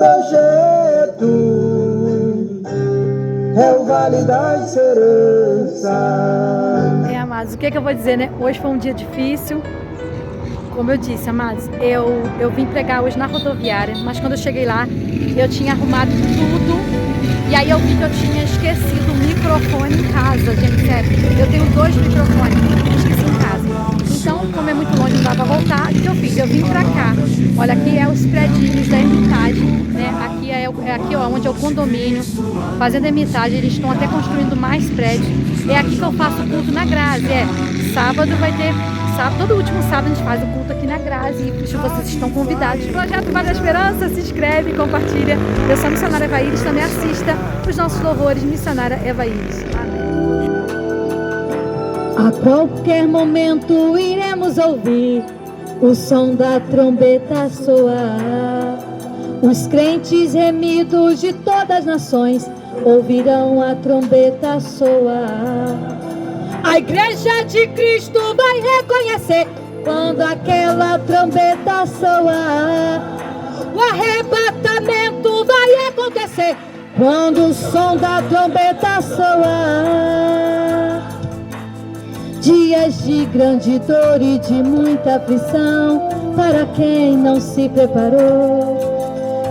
Projeto é o Vale da Esperança. Amados, o que eu vou dizer, né? Hoje foi um dia difícil. Como eu disse, amados, eu vim pregar hoje na rodoviária, mas quando eu cheguei lá, eu tinha arrumado tudo. E aí eu vi que eu tinha esquecido o microfone em casa, gente, sério. Eu tenho 2 microfones, esqueci em casa. Então, como é muito longe, não dá pra voltar, o que eu fiz? Eu vim pra cá. Olha, aqui é os predinhos da Hermitage, né? Aqui aqui, ó, onde é o condomínio, fazendo Hermitage, eles estão até construindo mais prédios. É aqui que eu faço o culto na Grazi, sábado vai ter, todo último sábado a gente faz o culto aqui na Grazi, e vocês estão convidados. Projeto Vale da Esperança, se inscreve, compartilha. Eu sou a missionária Eva Iris, também assista os nossos louvores, missionária Eva Iris. Amém. A qualquer momento iremos ouvir o som da trombeta soar. Os crentes remidos de todas as nações ouvirão a trombeta soar. A igreja de Cristo vai reconhecer quando aquela trombeta soar. O arrebatamento vai acontecer quando o som da trombeta soar. Dias de grande dor e de muita aflição para quem não se preparou.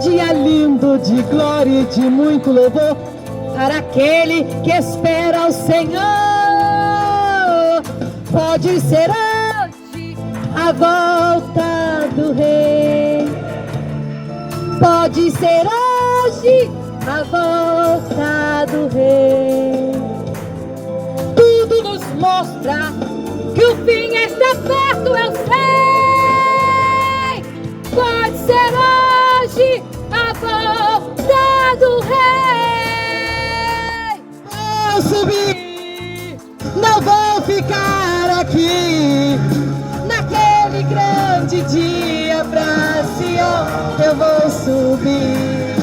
Dia lindo de glória e de muito louvor para aquele que espera ao Senhor. Pode ser hoje a volta do Rei. Pode ser hoje a volta do Rei. Tudo nos mostra que o fim está perto, eu sei. Pode ser hoje a volta do Rei. Vou subir, não vou ficar aqui. Naquele grande dia pra Sião eu vou subir.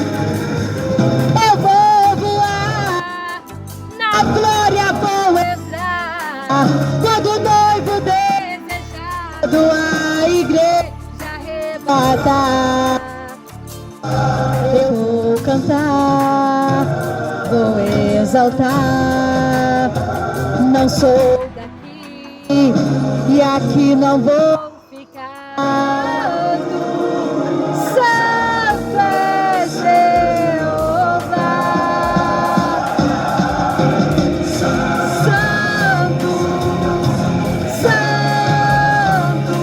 Eu vou voar, na glória vou entrar. Quando o noivo desejado a igreja arrebatar, eu vou cantar, vou exaltar. Não sou daqui e aqui não vou ficar. Santo é Jeová. Santo, Santo,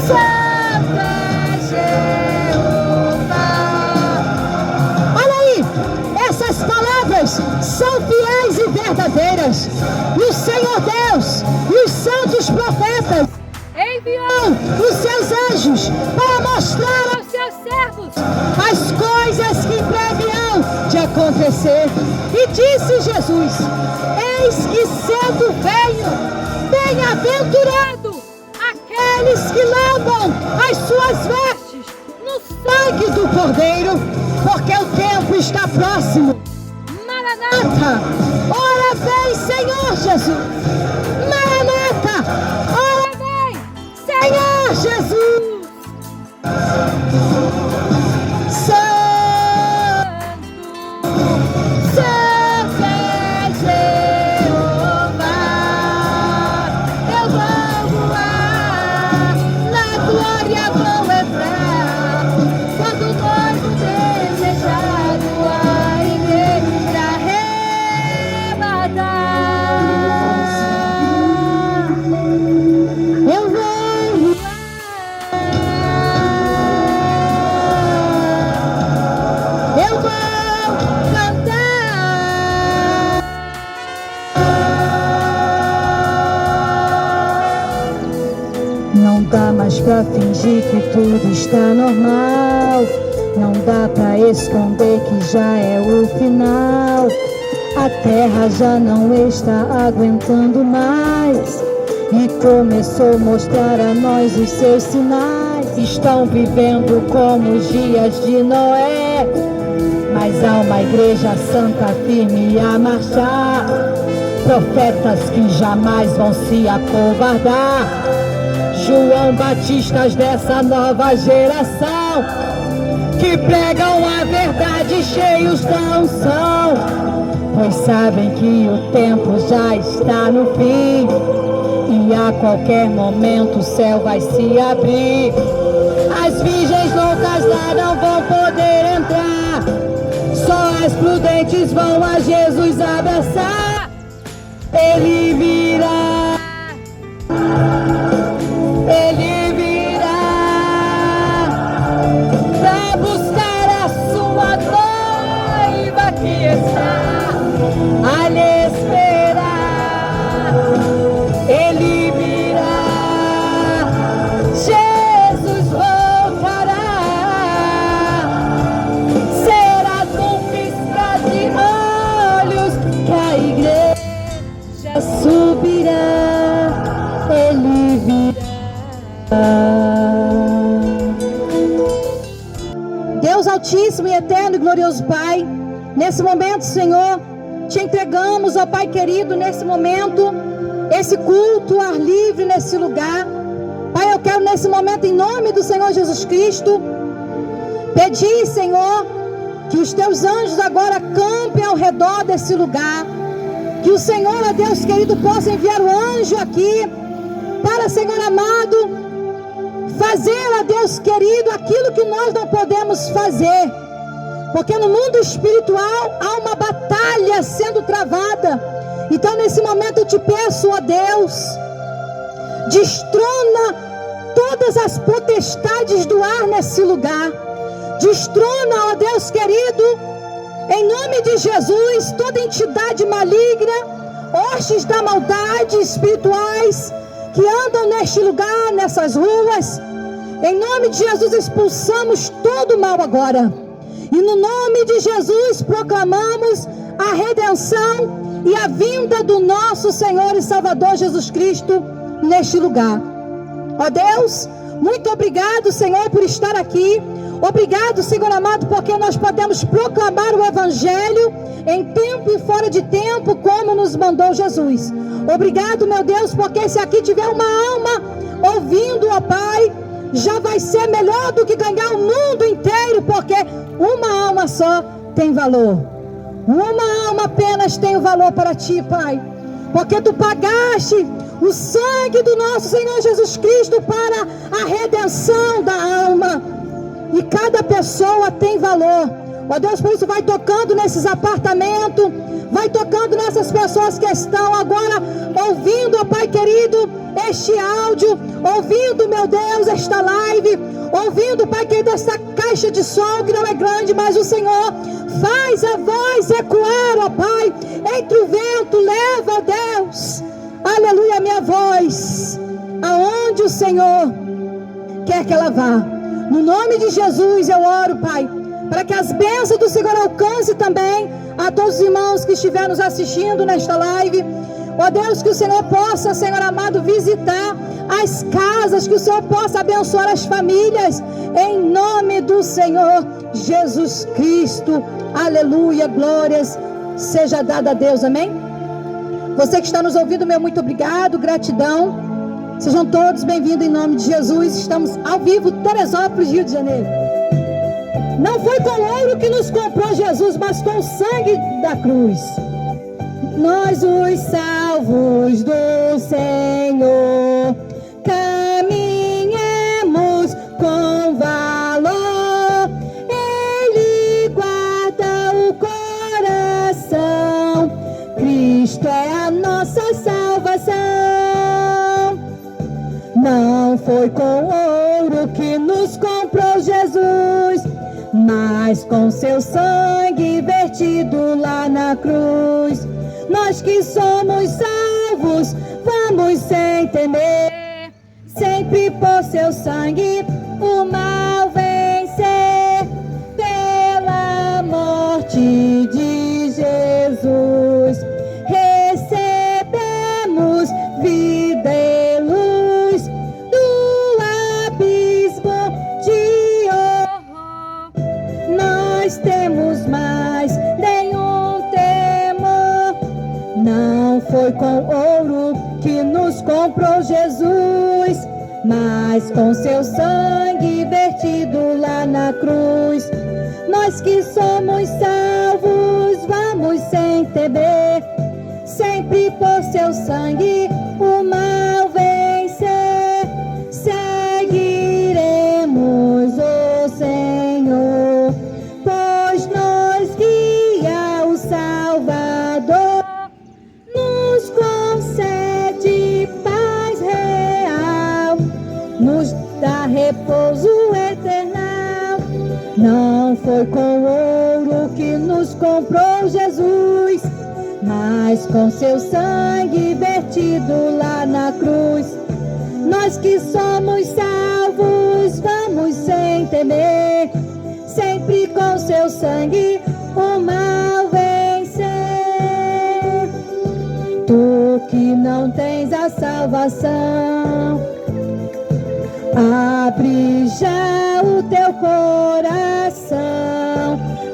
Santo é Jeová. Olha aí, essas palavras são fiéis e verdadeiras. E o Senhor Deus e os santos profetas enviou os seus anjos para mostrar aos seus servos as coisas que previam de acontecer. E disse Jesus: eis que cedo venho, bem-aventurado aqueles que lavam as suas vestes no sangue do Cordeiro, porque o tempo está próximo. Maranata, ora vem, Senhor Jesus. Maranata, ora vem, Senhor Jesus. Santo, Santo é Jeová. Eu vou voar, na glória vou entrar. Quando o noivo desejado a igreja arrebatar, eu vou voar, eu vou cantar. Não dá mais pra fingir que tudo está normal. Não dá pra esconder que já é o final. A terra já não está aguentando mais e começou a mostrar a nós os seus sinais. Estão vivendo como os dias de Noé, mas há uma igreja santa firme a marchar. Profetas que jamais vão se acovardar. João Batistas dessa nova geração, que que pregam a verdade cheios da unção, pois sabem que o tempo já está no fim e a qualquer momento o céu vai se abrir. As virgens loucas lá não vão poder entrar, só as prudentes vão a Jesus abraçar. Ele virá, ele virá pra buscar a sua noiva que está a lhe esperar. Ele virá, Jesus voltará, será num piscar de olhos que a igreja subirá. Ele virá. Deus Altíssimo e Eterno e Glorioso Pai, nesse momento, Senhor, te entregamos, ó Pai querido, nesse momento, esse culto ar livre nesse lugar. Pai, eu quero nesse momento, em nome do Senhor Jesus Cristo, pedir, Senhor, que os teus anjos agora acampem ao redor desse lugar, que o Senhor, ó Deus querido, possa enviar o anjo aqui, para, Senhor amado, fazer, ó Deus querido, aquilo que nós não podemos fazer, porque no mundo espiritual há uma batalha sendo travada. Então nesse momento eu te peço, ó Deus, destrona todas as potestades do ar nesse lugar, destrona, ó Deus querido, em nome de Jesus, toda entidade maligna, hostes da maldade espirituais que andam neste lugar, nessas ruas. Em nome de Jesus expulsamos todo o mal agora, e no nome de Jesus proclamamos a redenção e a vinda do nosso Senhor e Salvador Jesus Cristo neste lugar. Ó Deus, muito obrigado, Senhor, por estar aqui. Obrigado, Senhor amado, porque nós podemos proclamar o Evangelho em tempo e fora de tempo, como nos mandou Jesus. Obrigado, meu Deus, porque se aqui tiver uma alma ouvindo, ó Pai, já vai ser melhor do que ganhar o mundo inteiro, porque uma alma só tem valor. Uma alma apenas tem o valor para ti, Pai, porque tu pagaste o sangue do nosso Senhor Jesus Cristo para a redenção da alma, e cada pessoa tem valor. Ó Deus, por isso vai tocando nesses apartamentos, vai tocando nessas pessoas que estão agora ouvindo, ó Pai querido, este áudio, ouvindo, meu Deus, esta live, ouvindo, Pai querido, essa caixa de som que não é grande, mas o Senhor faz a voz ecoar, ó Pai, entre o vento. Leva, ó Deus, aleluia, a minha voz aonde o Senhor quer que ela vá. No nome de Jesus eu oro, Pai, para que as bênçãos do Senhor alcance também a todos os irmãos que estiverem nos assistindo nesta live. Ó Deus, que o Senhor possa, Senhor amado, visitar as casas, que o Senhor possa abençoar as famílias, em nome do Senhor Jesus Cristo. Aleluia, glórias seja dada a Deus, amém? Você que está nos ouvindo, meu muito obrigado, gratidão. Sejam todos bem-vindos em nome de Jesus. Estamos ao vivo, Teresópolis, Rio de Janeiro. Não foi com ouro que nos comprou Jesus, mas com o sangue da cruz. Nós os salvos do Senhor caminhemos com valor. Ele guarda o coração. Cristo é a nossa salvação. Não foi com ouro que nos comprou Jesus, mas com seu sangue vertido lá na cruz. Nós que somos salvos, vamos sem temer, sempre por seu sangue o mal vencer. Pela morte de Jesus recebemos vida e luz do abismo de horror. Nós temos mais nenhum temor. Não foi com ouro que nos comprou Jesus, mas com seu sangue vertido lá na cruz. Nós que somos salvos, vamos sem temer, sempre por seu sangue o mal vencer. Seguiremos o Senhor, pois nos guia o Salvador, nos concede paz real, nos dá repouso eternal. Não foi com ouro que nos comprou Jesus, mas com seu sangue vertido lá na cruz. Nós que somos salvos, vamos sem temer, sempre com seu sangue o mal vencer. Tu que não tens a salvação, abre já o teu coração,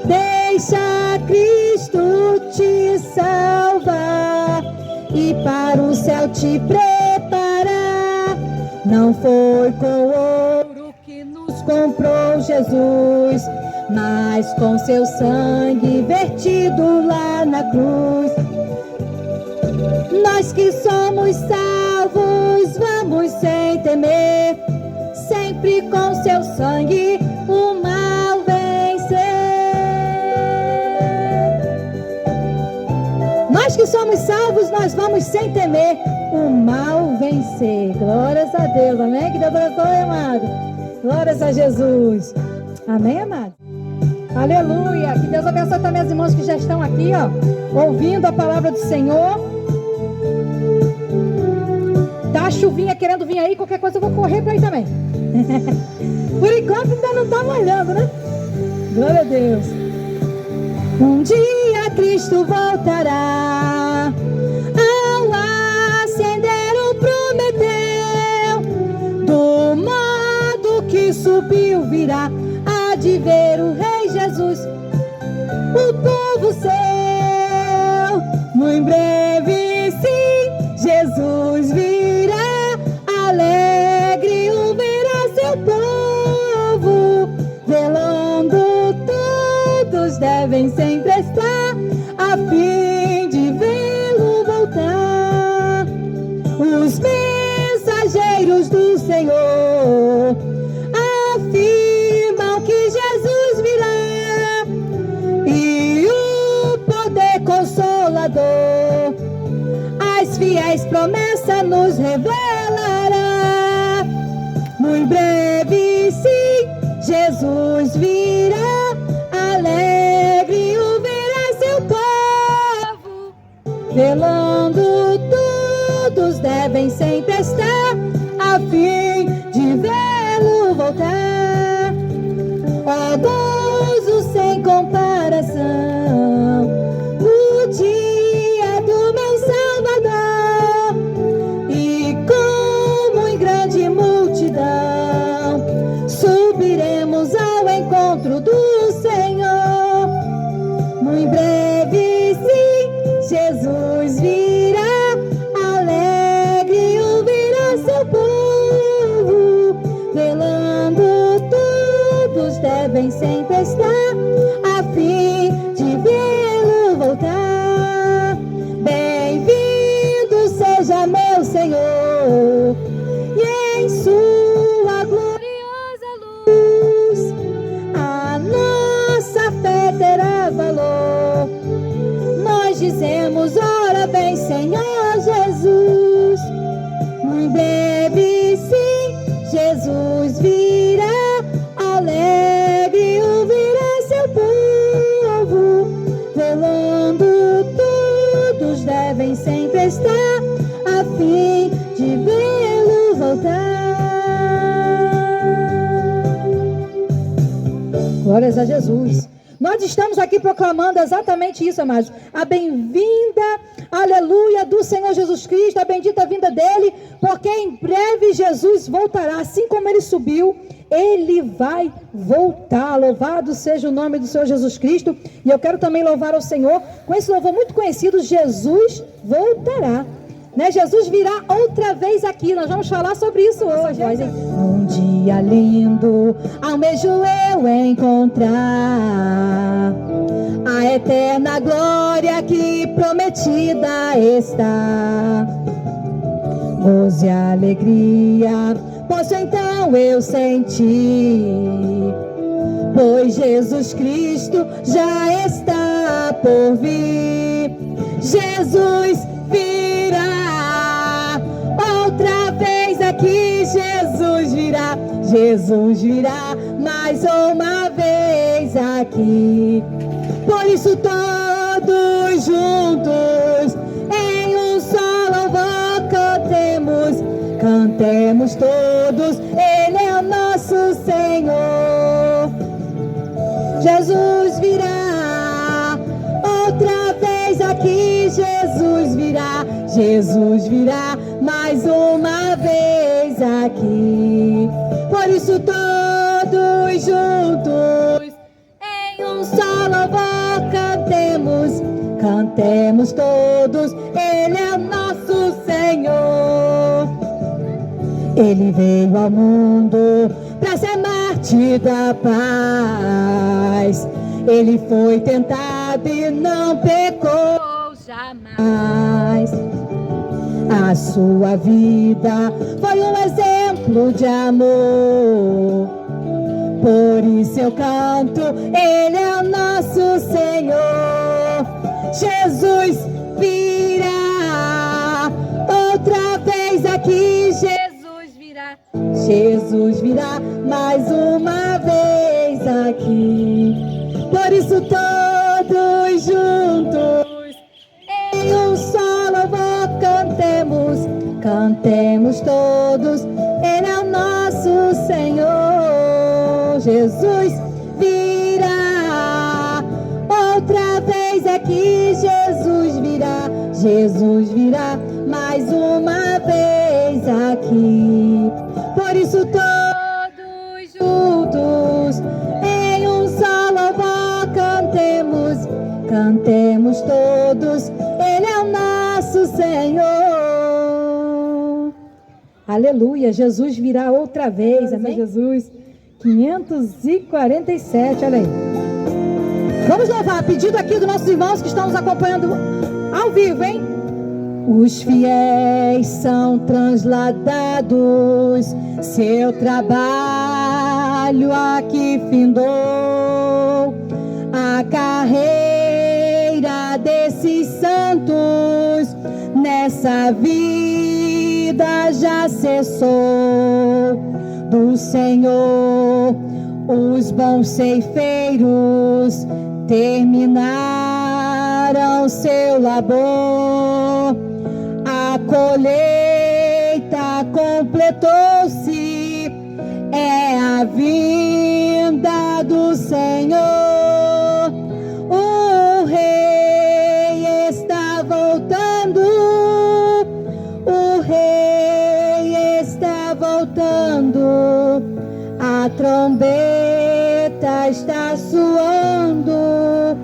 deixa Cristo te salvar e para o céu te preparar. Não foi com ouro que nos comprou Jesus, mas com seu sangue vertido lá na cruz. Nós que somos salvos, vamos sem temer, sempre com seu sangue o mal vencer. Nós que somos salvos, nós vamos sem temer o mal vencer. Glórias a Deus, amém? Que Deus abençoe, amado. Glórias a Jesus. Amém, amado? Aleluia. Que Deus abençoe também as irmãs que já estão aqui, ó, ouvindo a palavra do Senhor. Tá a chuvinha querendo vir aí, qualquer coisa eu vou correr para aí também. Por enquanto ainda não tá molhando, né? Glória a Deus. Um dia Cristo voltará, ao acender o prometeu, do modo que subiu virá, há de ver o Rei Jesus, o povo seu. Muito breve sim, Jesus virá, alegre o verá seu povo, velando todos devem sempre estar, a fim de vê-lo voltar. Os mensageiros do Senhor afirmam que Jesus virá, e o poder consolador as fiéis promessas nos revelará. Muito breve sim, Jesus virá, alegre o verá seu povo, velando todos devem sempre estar, a fim de vê-lo voltar. Ó gozo sem comparação, o dia do meu Salvador, e como em grande multidão subiremos ao encontro do Senhor. Muito breve sim, Jesus virá, alegre o verá seu povo, velando todos devem sempre estar, a fim de vê-lo voltar. Bem-vindo seja meu Senhor, e em sua gloriosa luz a nossa fé terá valor. Nós dizemos, ora bem, Senhor Jesus. Muito breve sim, Jesus virá, alegre o verá seu povo, velando todos devem sempre estar, a fim de vê-lo voltar. Glórias a Jesus. Nós estamos aqui proclamando exatamente isso, amados. A bem-vinda, aleluia, do Senhor Jesus Cristo, a bendita vinda dele, porque em breve Jesus voltará, assim como ele subiu, ele vai voltar. Louvado seja o nome do Senhor Jesus Cristo. E eu quero também louvar ao Senhor com esse louvor muito conhecido, Jesus voltará. né? Jesus virá outra vez aqui. Nós vamos falar sobre isso hoje. Um dia lindo, almejo eu encontrar a eterna glória que prometida está. Gozo e alegria posso então eu sentir, pois Jesus Cristo já está por vir. Jesus virá outra vez aqui. Jesus virá mais uma vez aqui. Por isso todos juntos em um só louvor cantemos todos, Ele é o nosso Senhor. Jesus virá outra vez aqui. Jesus virá mais uma vez aqui. Por isso todos juntos em um só louvor cantemos todos, Ele é o nosso Senhor. Ele veio ao mundo para ser mártir da paz. Ele foi tentado e não pecou jamais. A sua vida foi um exemplo de amor. Por isso eu canto, Ele é o nosso Senhor. Jesus virá outra vez aqui. Jesus virá mais uma vez aqui. Por isso todos juntos em um só louvor cantemos todos, Ele é o nosso Senhor. Jesus virá outra vez aqui. Jesus virá mais uma vez aqui. Por isso todos juntos em um só louvor cantemos todos, Ele é o nosso Senhor. Aleluia, Jesus virá outra vez, amém? Jesus, 547, olha aí. Vamos louvar, pedido aqui dos nossos irmãos que estão nos acompanhando ao vivo, hein? Os fiéis são transladados, seu trabalho aqui findou. A carreira desses santos nessa vida já cessou. Do Senhor os bons ceifeiros terminaram seu labor. A colheita completou-se, é a vinda do Senhor. O Rei está voltando, o Rei está voltando. A trombeta está soando,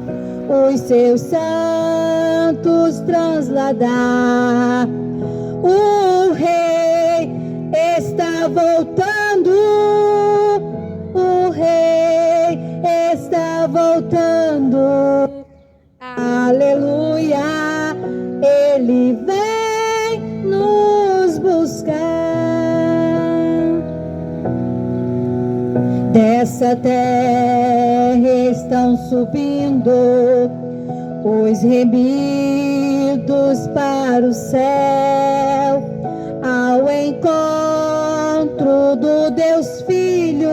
os seus santos transladar. O Rei está voltando, o Rei está voltando. Aleluia, Ele vem nos buscar. Dessa terra estão subindo os remidos para o céu, ao encontro do Deus Filho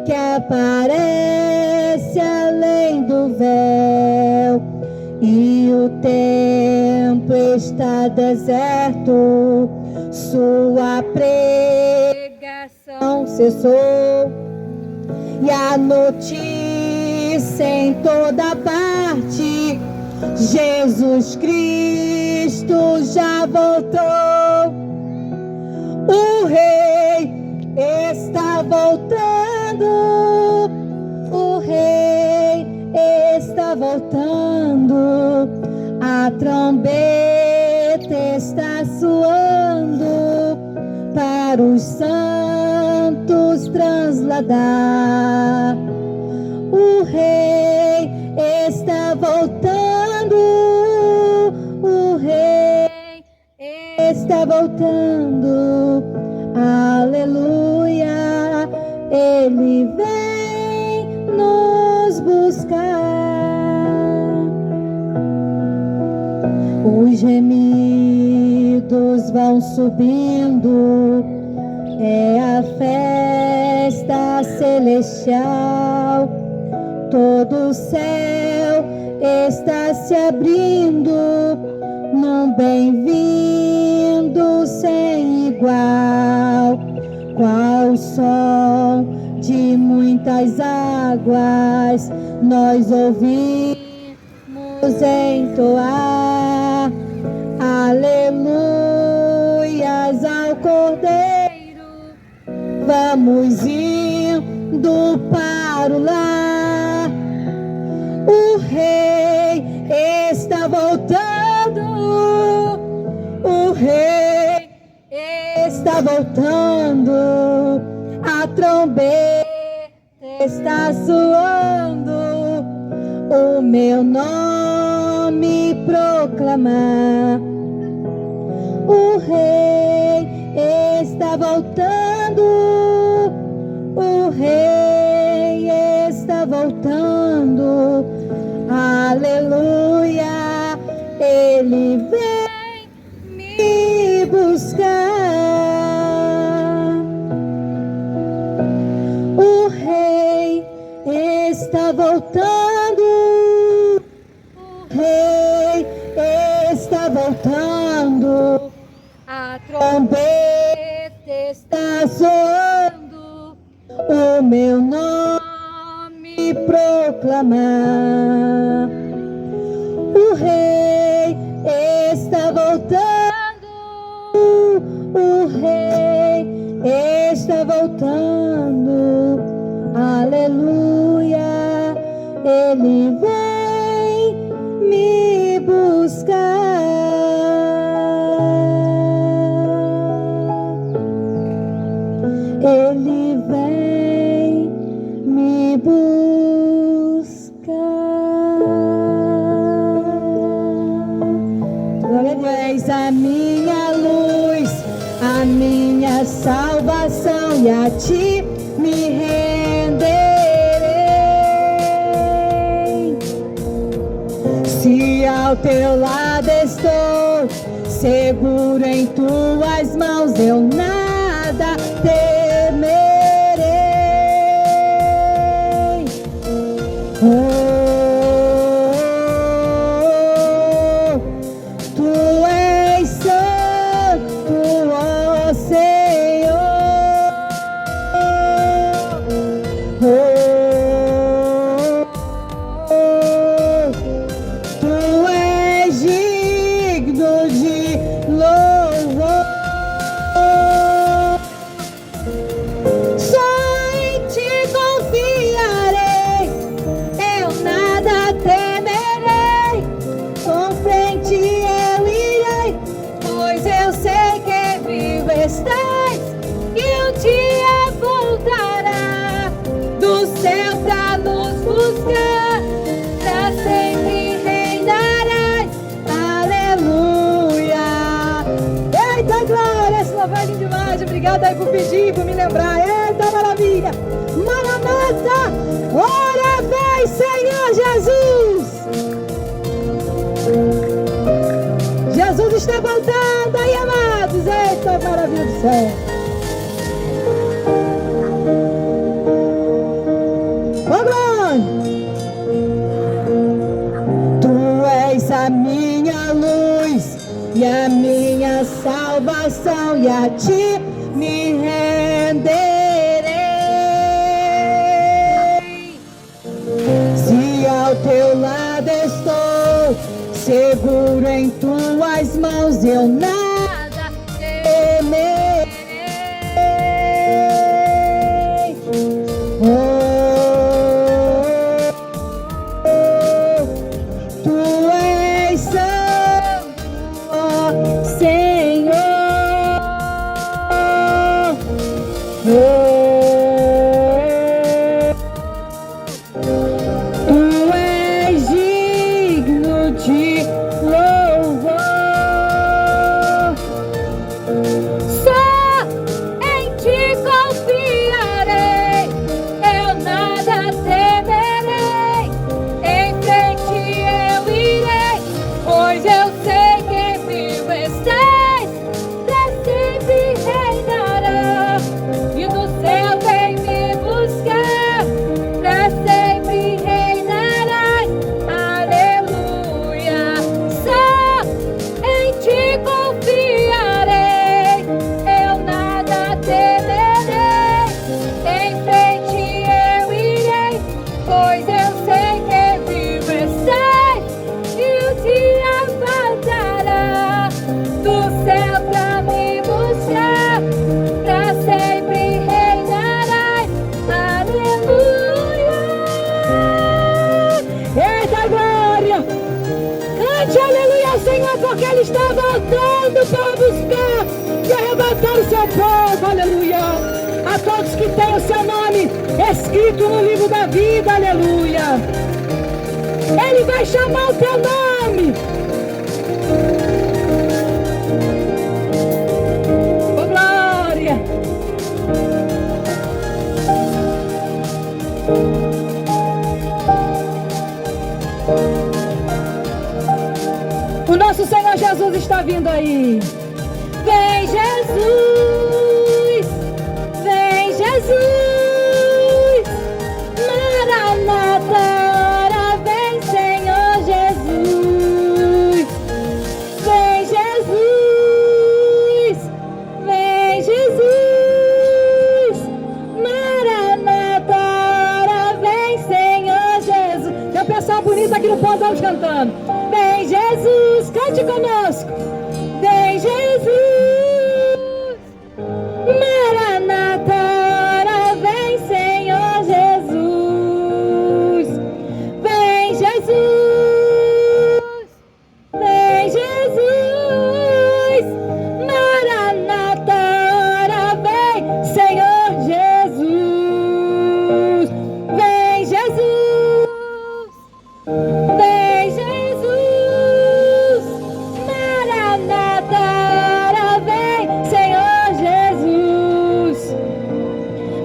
que aparece além do véu. E o templo está deserto, sua pregação cessou, e a notícia em toda parte: Jesus Cristo já voltou. O Rei está voltando, o Rei está voltando. A trombeta está para os santos transladar. O rei está voltando, o rei está voltando, aleluia, ele vem nos buscar. Os gemidos vão subindo, é a festa celestial. Todo o céu está se abrindo num bem-vindo sem igual. Qual som de muitas águas nós ouvimos entoar. Aleluias ao Cordeiro, vamos indo para o lar. O rei está voltando, o rei está voltando, a trombeta está soando, o meu nome proclamar. O rei está voltando, o rei está voltando, aleluia, ele vem me buscar. O rei está voltando, o rei está voltando, a trombeta está soando, o meu nome proclamar. O rei está voltando, o rei está voltando, aleluia, ele vem me buscar. Ele vem me buscar. Tu és a minha luz, a minha salvação, e a ti me renderei. Se ao teu lado estou, seguro em tuas mãos, eu nada temerei. Tu és santo, ó Senhor. Tu és digno de louvor. Só em ti confiarei, eu nada temerei. Com frente eu irei, pois eu sei que vivo estás, e um dia voltará do céu pra nos buscar, pra sempre reinarás, aleluia. Eita glória, esse louvor é demais. Obrigada aí por pedir, por me lembrar. Eita maravilha. Maranata, ora vem Senhor Jesus. Jesus está voltando aí, amados. Eita maravilha do céu. Ô glória. Tu és a minha luz e a minha salvação, e a ti me renderei. Se ao teu lado estou, seguro em tuas mãos, eu nada temerei. Tu és santo, ó Senhor. porque Ele está voltando para buscar e arrebatar o seu povo, aleluia. A todos que têm o seu nome escrito no livro da vida, aleluia. Ele vai chamar o teu nome. Oh, glória. O nosso Senhor Jesus está vindo aí. Vem Jesus, vem Jesus, Maranata, vem Senhor Jesus, vem Jesus, vem Jesus, Maranata, vem Senhor Jesus. Tem um pessoal bonito aqui no ponto, vamos cantando. Vem Jesus, cante conosco. Vem Jesus, Maranata, vem Senhor Jesus. Vem Jesus, vem Jesus, Maranata, vem Senhor Jesus. Vem Jesus, vem Jesus, Maranata, vem Senhor Jesus.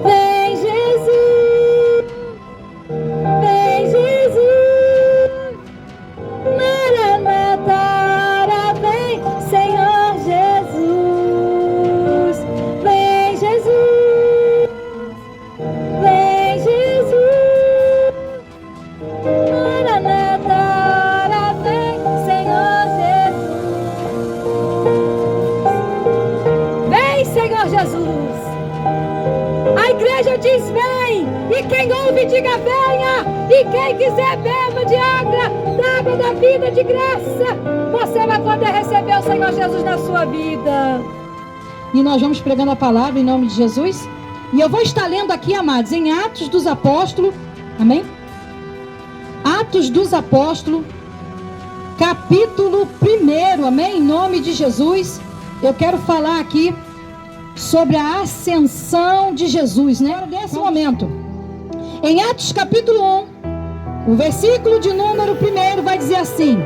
Vem Jesus, vem Jesus, Maranata, vem Senhor Jesus. Vem Jesus, vem Jesus, Maranata, vem Senhor Jesus. Vem Senhor Jesus. A igreja diz vem, e quem ouve diga venha, e quem quiser beba de água, da água da vida de graça. Você vai poder receber o Senhor Jesus na sua vida. E nós vamos pregando a palavra em nome de Jesus. E eu vou estar lendo aqui, amados, em Atos dos Apóstolos, amém? Atos dos Apóstolos, capítulo 1, amém? Em nome de Jesus. Eu quero falar aqui sobre a ascensão de Jesus, né? Nesse momento, em Atos capítulo 1, o versículo de número 1 vai dizer assim: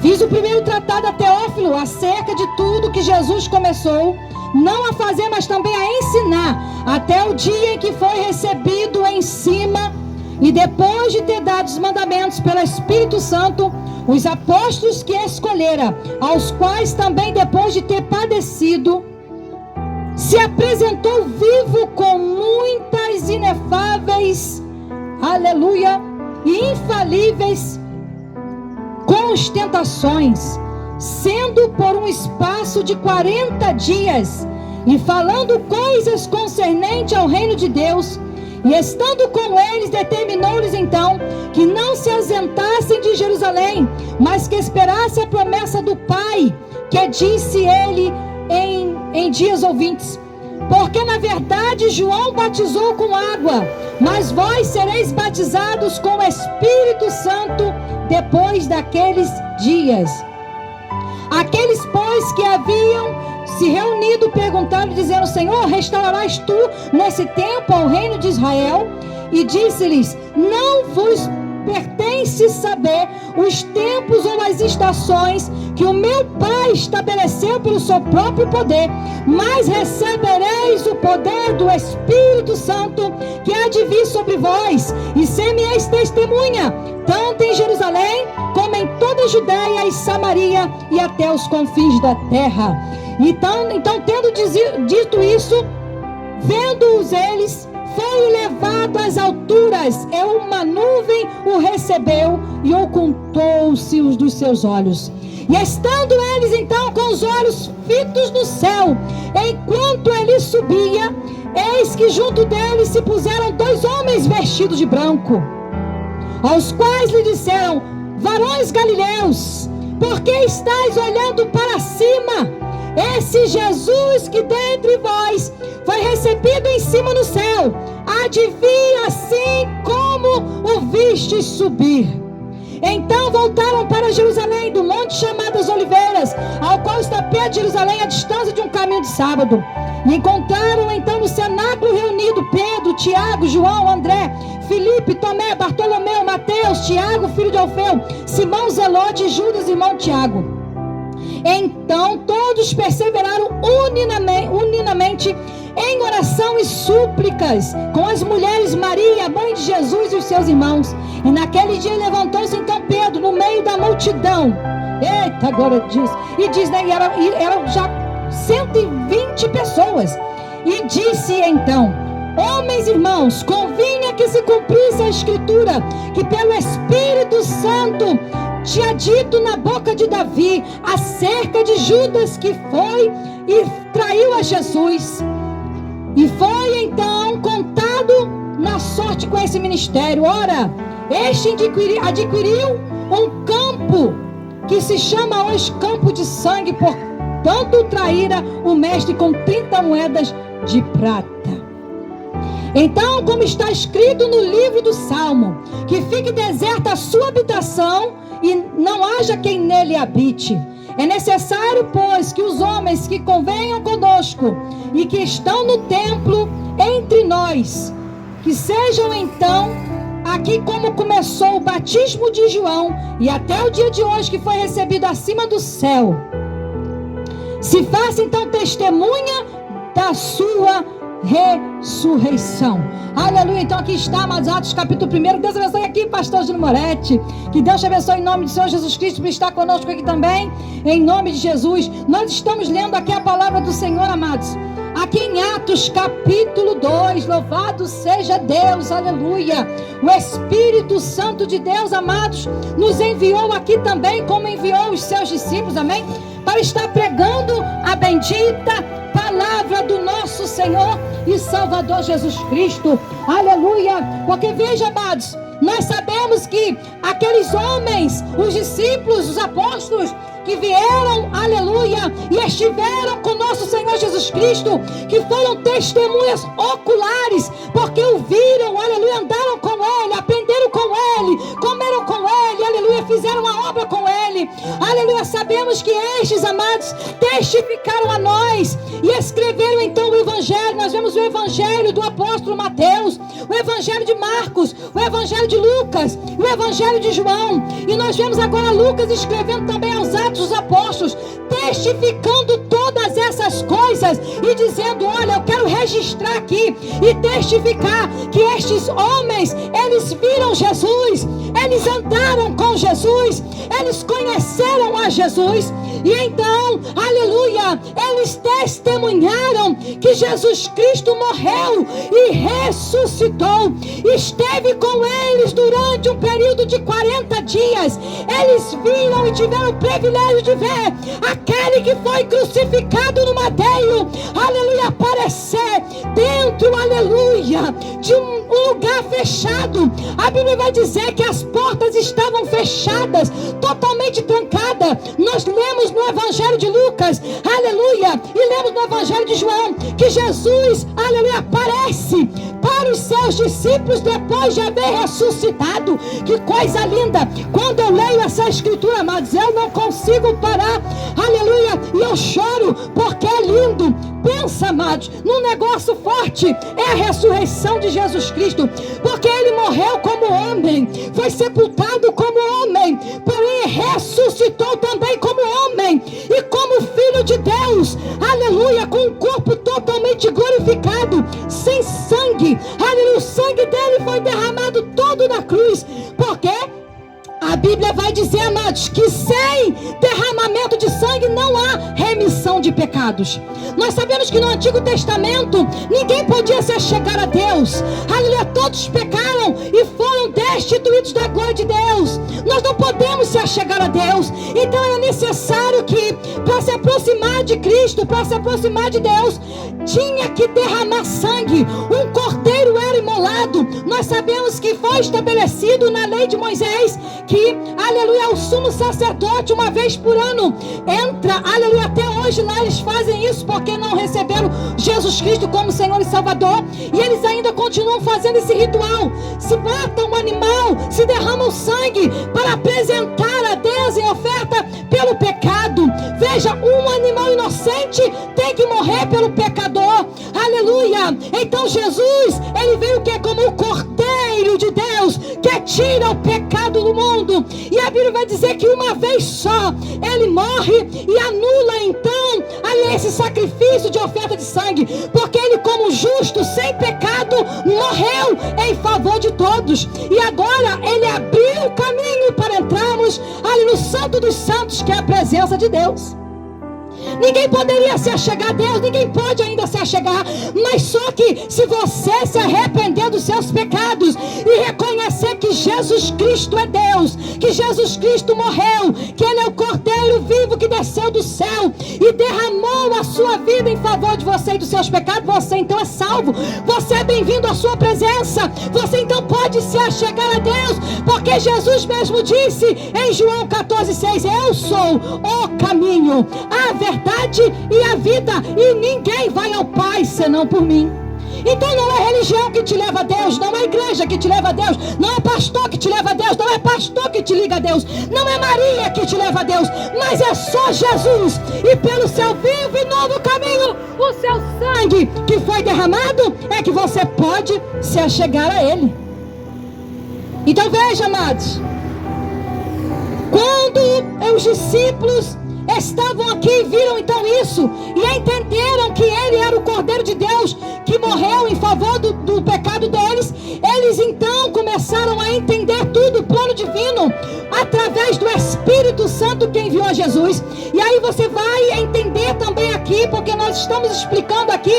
fiz o primeiro tratado a Teófilo acerca de tudo que Jesus começou, não a fazer, mas também a ensinar, até o dia em que foi recebido em cima, e depois de ter dado os mandamentos pelo Espírito Santo, os apóstolos que escolhera, aos quais também depois de ter padecido, se apresentou vivo com muitas inefáveis, aleluia, e infalíveis constentações, sendo por um espaço de 40 dias, e falando coisas concernentes ao reino de Deus, e estando com eles, determinou-lhes então que não se ausentassem de Jerusalém, mas que esperassem a promessa do Pai, que disse ele em dias ouvintes. Porque na verdade João batizou com água, mas vós sereis batizados com o Espírito Santo depois daqueles dias. Aqueles, pois, que haviam se reunido, perguntaram, dizendo: Senhor, restaurarás tu nesse tempo ao reino de Israel? E disse-lhes: não vos pertence saber os tempos ou as estações que o meu Pai estabeleceu pelo seu próprio poder, mas recebereis o poder do Espírito Santo que há de vir sobre vós, e ser-me-eis testemunha, tanto em Jerusalém como em toda a Judeia e Samaria e até os confins da terra. Então tendo dito isso, vendo-os eles, foi levado às alturas, e uma nuvem o recebeu e ocultou-se dos seus olhos. E estando eles então com os olhos fitos no céu, enquanto ele subia, eis que junto dele se puseram 2 homens vestidos de branco, aos quais lhe disseram: varões galileus, por que estáis olhando para cima? Esse Jesus que dentre vós foi recebido em cima no céu, há de vir assim como o vistes subir. Então voltaram para Jerusalém, do monte chamado as Oliveiras, ao qual está perto de Jerusalém, a distância de um caminho de sábado. E encontraram então no cenáculo reunido Pedro, Tiago, João, André, Filipe, Tomé, Bartolomeu, Mateus, Tiago, filho de Alfeu, Simão Zelote e Judas, irmão de Tiago. Então todos perseveraram uninamente em oração e súplicas com as mulheres Maria, mãe de Jesus, e os seus irmãos. E naquele dia levantou-se então Pedro no meio da multidão. Eita, agora diz. E diz, né? Eram já 120 pessoas. E disse então: homens, irmãos, convinha que se cumprisse a escritura, que pelo Espírito Santo tinha dito na boca de Davi acerca de Judas, que foi e traiu a Jesus. E foi então contado na sorte com esse ministério. Ora, este adquiriu um campo que se chama hoje campo de sangue, portanto traíra o mestre com 30 moedas de prata. Então, como está escrito no livro do Salmo, que fique deserta a sua habitação e não haja quem nele habite. É necessário, pois, que os homens que convenham conosco e que estão no templo entre nós, que sejam então aqui como começou o batismo de João e até o dia de hoje que foi recebido acima do céu, se faça então testemunha da sua ressurreição. Aleluia. Então aqui está, amados, Atos capítulo 1. Que Deus abençoe aqui, pastor Júlio Moretti. Que Deus te abençoe em nome do Senhor Jesus Cristo, por estar conosco aqui também, em nome de Jesus. Nós estamos lendo aqui a palavra do Senhor, amados, aqui em Atos capítulo 2. Louvado seja Deus, aleluia. O Espírito Santo de Deus, amados, nos enviou aqui também, como enviou os seus discípulos, amém, para estar pregando a bendita palavra do nosso Senhor e Salvador Jesus Cristo, aleluia. Porque veja, amados, nós sabemos que aqueles homens, os discípulos, os apóstolos, que vieram, aleluia, e estiveram com nosso Senhor Jesus Cristo, que foram testemunhas oculares, porque o viram, aleluia, andaram com Ele, aprenderam com Ele, comeram com Ele, aleluia, fizeram a obra com Ele, aleluia. Sabemos que estes, amados, testificaram a nós e escreveram então o Evangelho. Nós vemos o Evangelho do apóstolo Mateus, o Evangelho de Marcos, o Evangelho de Lucas, o Evangelho de João, e nós vemos agora Lucas escrevendo também aos Atos dos Apóstolos, testificando todas essas coisas e dizendo: olha, eu quero registrar aqui e testificar que estes homens, eles viram Jesus, eles andaram com Jesus, eles conheceram a Jesus, e então, aleluia, eles testemunharam que Jesus Cristo morreu e ressuscitou, esteve com eles durante um período de 40 dias, eles viram e tiveram o privilégio de ver aquele que foi crucificado no madeiro, aleluia, aparecer dentro, aleluia, de um lugar fechado. A Bíblia vai dizer que as portas estavam fechadas, totalmente trancadas. Nós lemos no Evangelho de Lucas, aleluia, e lemos no Evangelho de João, que Jesus, aleluia, aparece para os seus discípulos depois de haver ressuscitado. Que coisa linda! Quando eu leio essa escritura, amados, eu não consigo parar, aleluia, e eu choro, porque é lindo. Pensa, amados, num negócio forte, é a ressurreição de Jesus Cristo, porque Ele morreu como homem, foi sepultado como homem, porém ressuscitou também como homem, e como Filho de Deus, aleluia, com um corpo totalmente glorificado, sem sangue, aleluia, o sangue dele foi derramado todo na cruz, porque a Bíblia vai dizer, amados, que sem derramamento de sangue não há remissão de pecados. Nós sabemos que no Antigo Testamento ninguém podia se achegar a Deus, aleluia, todos pecaram e foram destituídos da glória de Deus. Nós não podemos se achegar a Deus, então é necessário que, para se aproximar de Cristo, para se aproximar de Deus, tinha que derramar sangue. Um cordeiro era imolado imolado. Nós sabemos que foi estabelecido na lei de Moisés que, aleluia, o sumo sacerdote uma vez por ano entra, aleluia, até hoje lá eles fazem isso porque não receberam Jesus Cristo como Senhor e Salvador, e eles ainda continuam fazendo esse ritual. Se mata um animal, se derrama o sangue para apresentar a Deus em oferta pelo pecado. Veja, um animal inocente tem que morrer pelo pecador, aleluia. Então Jesus, ele veio que como o Cordeiro de Deus que tira o pecado do mundo, e a Bíblia vai dizer que uma vez só ele morre e anula então ali esse sacrifício de oferta de sangue, porque ele, como justo, sem pecado, morreu em favor de todos, e agora ele abriu o caminho para entrarmos ali no Santo dos Santos, que é a presença de Deus. Ninguém poderia se achegar a Deus, ninguém pode ainda se achegar, mas só que se você se arrepender dos seus pecados e reconhecer que Jesus Cristo é Deus, que Jesus Cristo morreu, que Ele é o Cordeiro vivo que desceu do céu e derramou a sua vida em favor de você e dos seus pecados, você então é salvo, você é bem-vindo à sua presença, você então pode se achegar a Deus, porque Jesus mesmo disse em João 14,6: eu sou o caminho, a verdade e a vida, e ninguém vai ao Pai senão por mim. Então não é religião que te leva a Deus, não é igreja que te leva a Deus, não é pastor que te leva a Deus, não é pastor que te liga a Deus, não é Maria que te leva a Deus, mas é só Jesus, e pelo seu vivo e novo caminho, o seu sangue que foi derramado, é que você pode se achegar a Ele. Então veja, amados, quando os discípulos estavam aqui e viram então isso e entenderam que Ele era o Cordeiro de Deus que morreu em favor do pecado deles, eles então começaram a entender tudo, o plano divino, através do Espírito Santo que enviou a Jesus. E aí você vai entender também aqui, porque nós estamos explicando aqui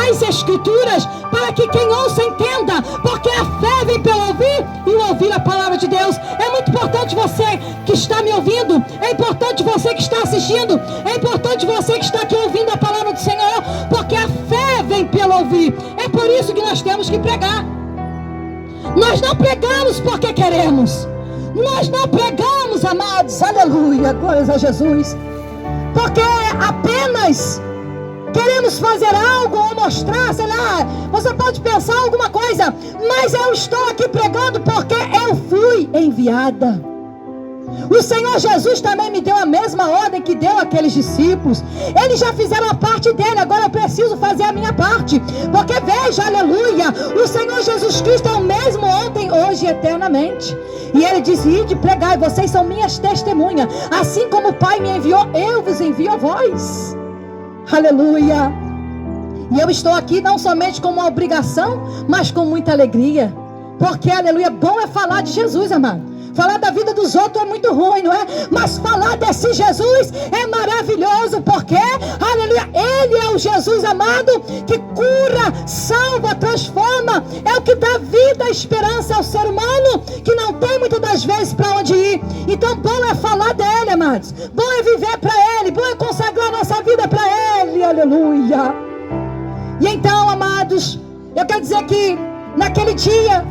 as Escrituras, para que quem ouça entenda, porque a fé vem pelo ouvir e o ouvir a palavra de Deus. É muito importante você que está me ouvindo, é importante você que está assistindo, é importante você que está aqui ouvindo a palavra do Senhor, porque a fé vem pelo ouvir. É por isso que nós temos que pregar. Nós não pregamos porque queremos, nós não pregamos, amados, aleluia, glórias a Jesus, porque apenas queremos fazer algo ou mostrar, sei lá, você pode pensar alguma coisa, mas eu estou aqui pregando porque eu fui enviada. O Senhor Jesus também me deu a mesma ordem que deu àqueles discípulos. Eles já fizeram a parte dele, agora eu preciso fazer a minha parte, porque veja, aleluia, o Senhor Jesus Cristo é o mesmo ontem, hoje e eternamente. E Ele disse: ide pregar, vocês são minhas testemunhas, assim como o Pai me enviou, eu vos envio a vós. Aleluia. E eu estou aqui não somente com uma obrigação, mas com muita alegria, porque, aleluia, bom é falar de Jesus, amado. Falar da vida dos outros é muito ruim, não é? Mas falar desse Jesus é maravilhoso, porque, aleluia, Ele é o Jesus amado, que cura, salva, transforma, é o que dá vida, esperança ao ser humano, que não tem muitas das vezes para onde ir. Então bom é falar dele, amados, bom é viver para Ele, bom é consagrar nossa vida para Ele, aleluia. E então, amados, eu quero dizer que naquele dia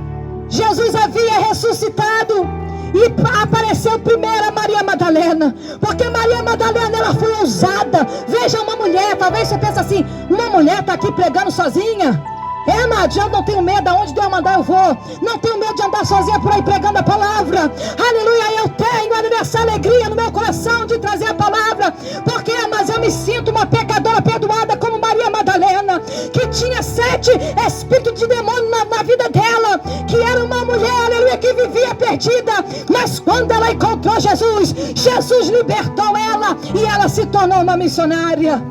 Jesus havia ressuscitado e apareceu primeiro a Maria Madalena, porque Maria Madalena, ela foi ousada. Veja, uma mulher, talvez você pense assim, uma mulher está aqui pregando sozinha. É, amado, eu não tenho medo, aonde Deus mandar eu vou. Não tenho medo de andar sozinha por aí pregando a palavra. Aleluia, eu tenho, aleluia, essa alegria no meu coração de trazer a palavra. Porque, mas eu me sinto uma pecadora perdoada como Maria Madalena, que tinha 7 espíritos de demônio na vida dela, que era uma mulher, aleluia, que vivia perdida. Mas quando ela encontrou Jesus, Jesus libertou ela e ela se tornou uma missionária.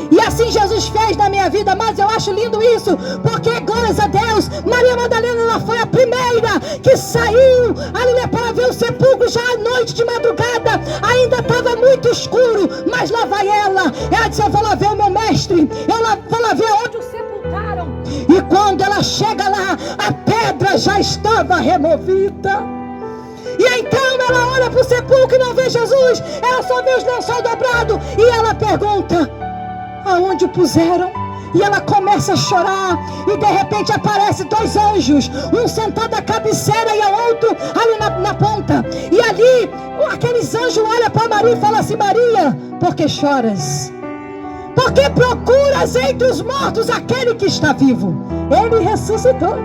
E assim Jesus fez na minha vida, mas eu acho lindo isso, porque, glórias a Deus, Maria Madalena, ela foi a primeira que saiu, aleluia, para ver o sepulcro já à noite, de madrugada, ainda estava muito escuro, mas lá vai ela disse: eu vou lá ver o meu mestre, eu vou lá ver onde o sepultaram. E quando ela chega lá, a pedra já estava removida. E então ela olha para o sepulcro e não vê Jesus, ela só vê os lençóis dobrados, e ela pergunta: aonde o puseram? E ela começa a chorar, e de repente aparece 2 anjos, um sentado à cabeceira e o outro ali na ponta. E ali, aqueles anjos olham para Maria e falam assim: Maria, por que choras? Por que procuras entre os mortos aquele que está vivo? Ele ressuscitou.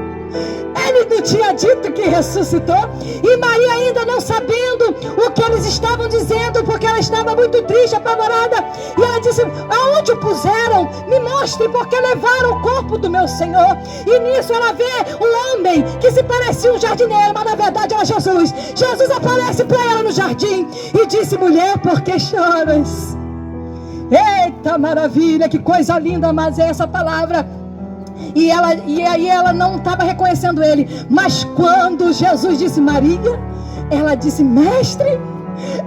Ele não tinha dito que ressuscitou. E Maria, ainda não sabendo o que eles estavam dizendo, porque ela estava muito triste, apavorada, e ela disse: aonde o puseram? Me mostre, porque levaram o corpo do meu Senhor. E nisso ela vê um homem que se parecia um jardineiro, mas na verdade era Jesus. Jesus aparece para ela no jardim e disse: mulher, por que choras? Eita maravilha, que coisa linda, mas é essa palavra. E aí ela não estava reconhecendo ele. Mas quando Jesus disse Maria, ela disse: mestre,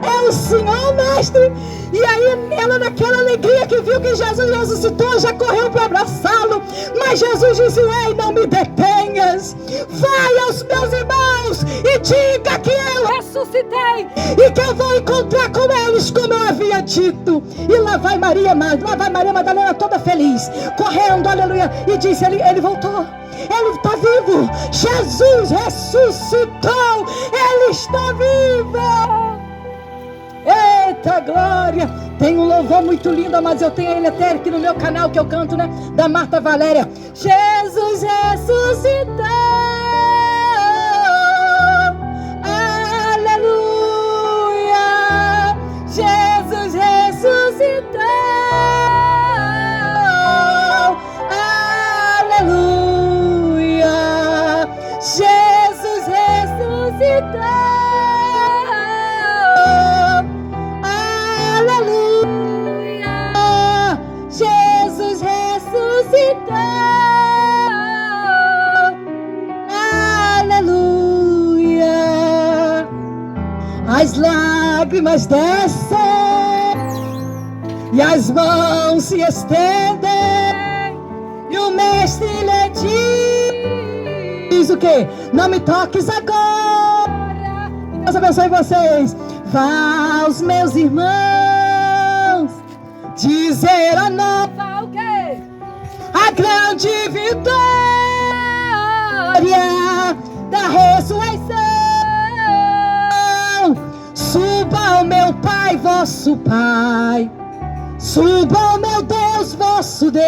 é o Senhor, mestre. E aí ela, naquela alegria que viu que Jesus ressuscitou, já correu para abraçá-lo. Mas Jesus disse: ei, não me detenhas. Vai aos meus irmãos e diga que eu ressuscitei e que eu vou encontrar com eles, como eu havia dito. E lá vai Maria Madalena toda feliz, correndo, aleluia. E disse: ele voltou. Ele está vivo. Jesus ressuscitou. Ele está vivo. Eita glória. Tem um louvor muito lindo, mas eu tenho ele até aqui no meu canal que eu canto, né? Da Marta Valéria. Jesus ressuscitou. Aleluia. Jesus ressuscitou. Aleluia. Jesus ressuscitou. As lágrimas descem e as mãos se estendem, e o mestre lhe diz o quê? Não me toques agora. Deus abençoe vocês. Vá aos meus irmãos dizer a nova o quê? A grande vitória da ressurreição. Suba ao meu Pai, vosso Pai. Suba ao meu Deus, vosso Deus.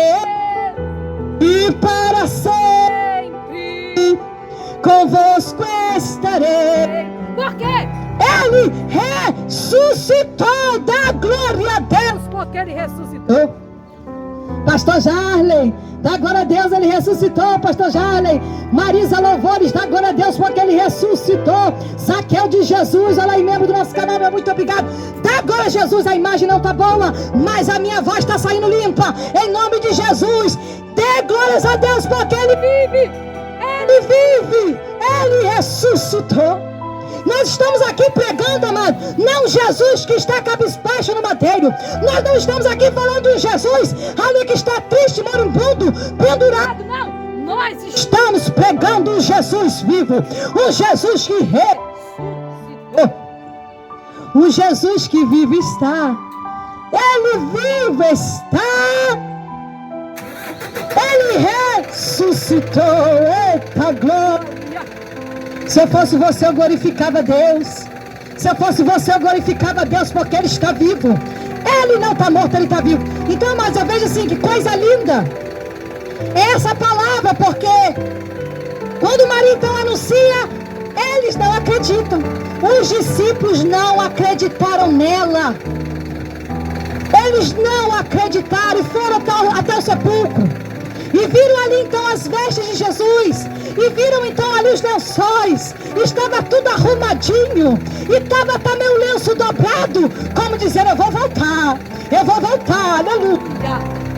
E para sempre convosco estarei. Por quê? Ele ressuscitou. Dá glória a Deus, porque ele ressuscitou. Pastor Jarley, dá glória a Deus, ele ressuscitou. Pastor Jarley, Marisa Louvores, dá glória a Deus porque ele ressuscitou. Zaqueu de Jesus, olha aí, membro do nosso canal, meu muito obrigado. Dá glória a Jesus, a imagem não está boa, mas a minha voz está saindo limpa. Em nome de Jesus, dê glórias a Deus porque ele vive. Ele vive, ele ressuscitou. Nós estamos aqui pregando, amado, não Jesus que está cabisbaixo no madeiro. Nós não estamos aqui falando de Jesus ali que está triste, moribundo, pendurado. Não, nós estamos pregando o Jesus vivo, o Jesus que ressuscitou, o Jesus que vive está. Ele vivo está. Ele ressuscitou. Eita glória. Se eu fosse você, eu glorificava Deus. Se eu fosse você, eu glorificava Deus porque Ele está vivo. Ele não está morto, Ele está vivo. Então, mas eu vejo assim, que coisa linda essa palavra, porque quando Maria então anuncia, eles não acreditam. Os discípulos não acreditaram nela. Eles não acreditaram e foram até o sepulcro. E viram ali então as vestes de Jesus. E viram então ali os lençóis. Estava tudo arrumadinho. E estava também o lenço dobrado. Como dizendo, eu vou voltar. Eu vou voltar, aleluia.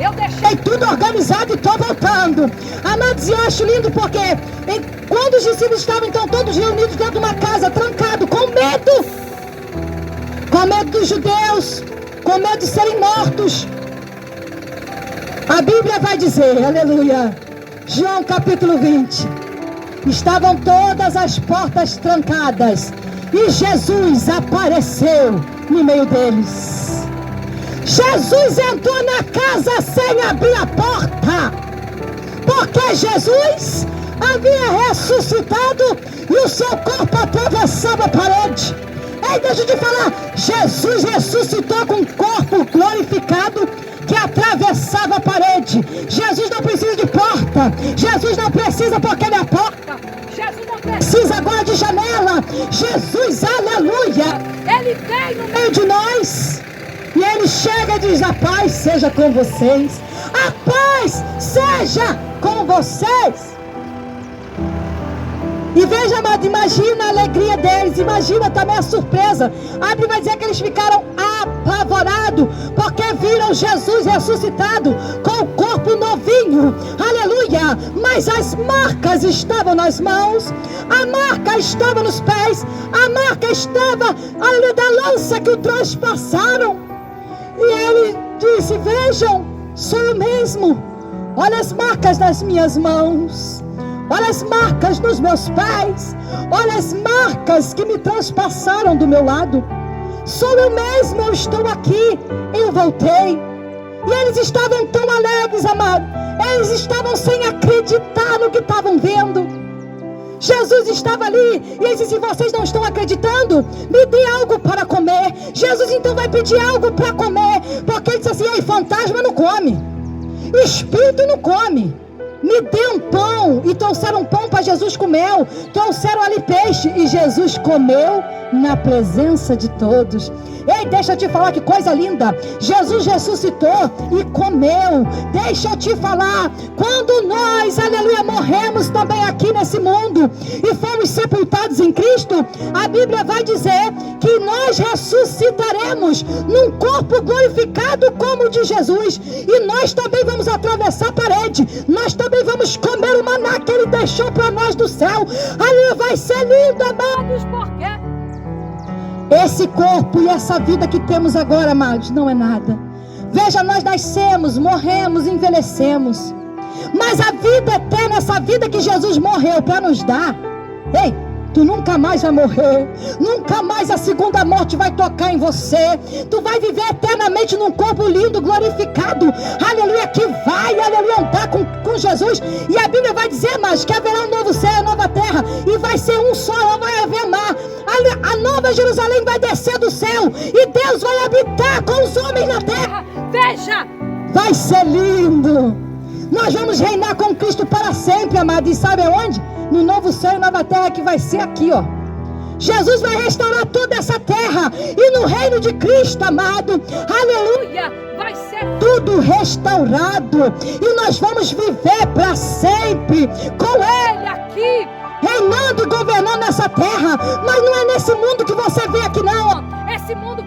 Eu deixei tudo organizado e estou voltando. Amados, eu acho lindo porque quando os discípulos estavam então todos reunidos dentro de uma casa, trancado, com medo dos judeus, com medo de serem mortos, a Bíblia vai dizer, aleluia, João capítulo 20, estavam todas as portas trancadas e Jesus apareceu no meio deles. Jesus entrou na casa sem abrir a porta, porque Jesus havia ressuscitado e o seu corpo atravessava a parede. Ei, deixa eu te falar, Jesus ressuscitou com um corpo glorificado que atravessava a parede. Jesus não precisa de porta, Jesus não precisa porque ele é a porta, Jesus não precisa agora de janela. Jesus, aleluia, ele vem no meio de nós e ele chega e diz: a paz seja com vocês, a paz seja com vocês. E veja, amado, imagina a alegria deles, imagina também a surpresa. A Bíblia vai dizer que eles ficaram apavorados, porque viram Jesus ressuscitado com o corpo novinho, aleluia. Mas as marcas estavam nas mãos, a marca estava nos pés, a marca estava ali da lança que o transpassaram. E ele disse: vejam, sou eu mesmo, olha as marcas nas minhas mãos, olha as marcas nos meus pés, olha as marcas que me transpassaram do meu lado. Sou eu mesmo, eu estou aqui, eu voltei. E eles estavam tão alegres, amado, eles estavam sem acreditar no que estavam vendo. Jesus estava ali e eles disse: vocês não estão acreditando? Me dê algo para comer. Jesus então vai pedir algo para comer, porque ele disse assim: ei, fantasma não come, espírito não come. Me dê um pão. E trouxeram um pão para Jesus comer. Trouxeram ali peixe e Jesus comeu na presença de todos. Ei, deixa eu te falar que coisa linda. Jesus ressuscitou e comeu. Deixa eu te falar, quando nós, aleluia, morremos também aqui nesse mundo e fomos sepultados em Cristo, a Bíblia vai dizer que nós ressuscitaremos num corpo glorificado como o de Jesus. E nós também vamos atravessar a parede, nós também vamos comer o maná que ele deixou para nós do céu. Aleluia, vai ser lindo, amados, porque esse corpo e essa vida que temos agora, amados, não é nada. Veja, nós nascemos, morremos, envelhecemos, mas a vida eterna, essa vida que Jesus morreu para nos dar, ei, tu nunca mais vai morrer, nunca mais a segunda morte vai tocar em você. Tu vai viver eternamente num corpo lindo, glorificado, aleluia, que vai, aleluia, andar com Jesus. E a Bíblia vai dizer, mas que haverá um novo céu e uma nova terra, e vai ser um só, não vai haver mar. A nova Jerusalém vai descer do céu e Deus vai habitar com os homens na terra. Veja, vai ser lindo. Nós vamos reinar com Cristo para sempre, amado. E sabe aonde? No novo céu e nova terra, que vai ser aqui, ó. Jesus vai restaurar toda essa terra, e no reino de Cristo, amado, aleluia, vai ser tudo restaurado, e nós vamos viver para sempre com Ele aqui, reinando e governando essa terra. Mas não é nesse mundo que você vê aqui, não. Esse mundo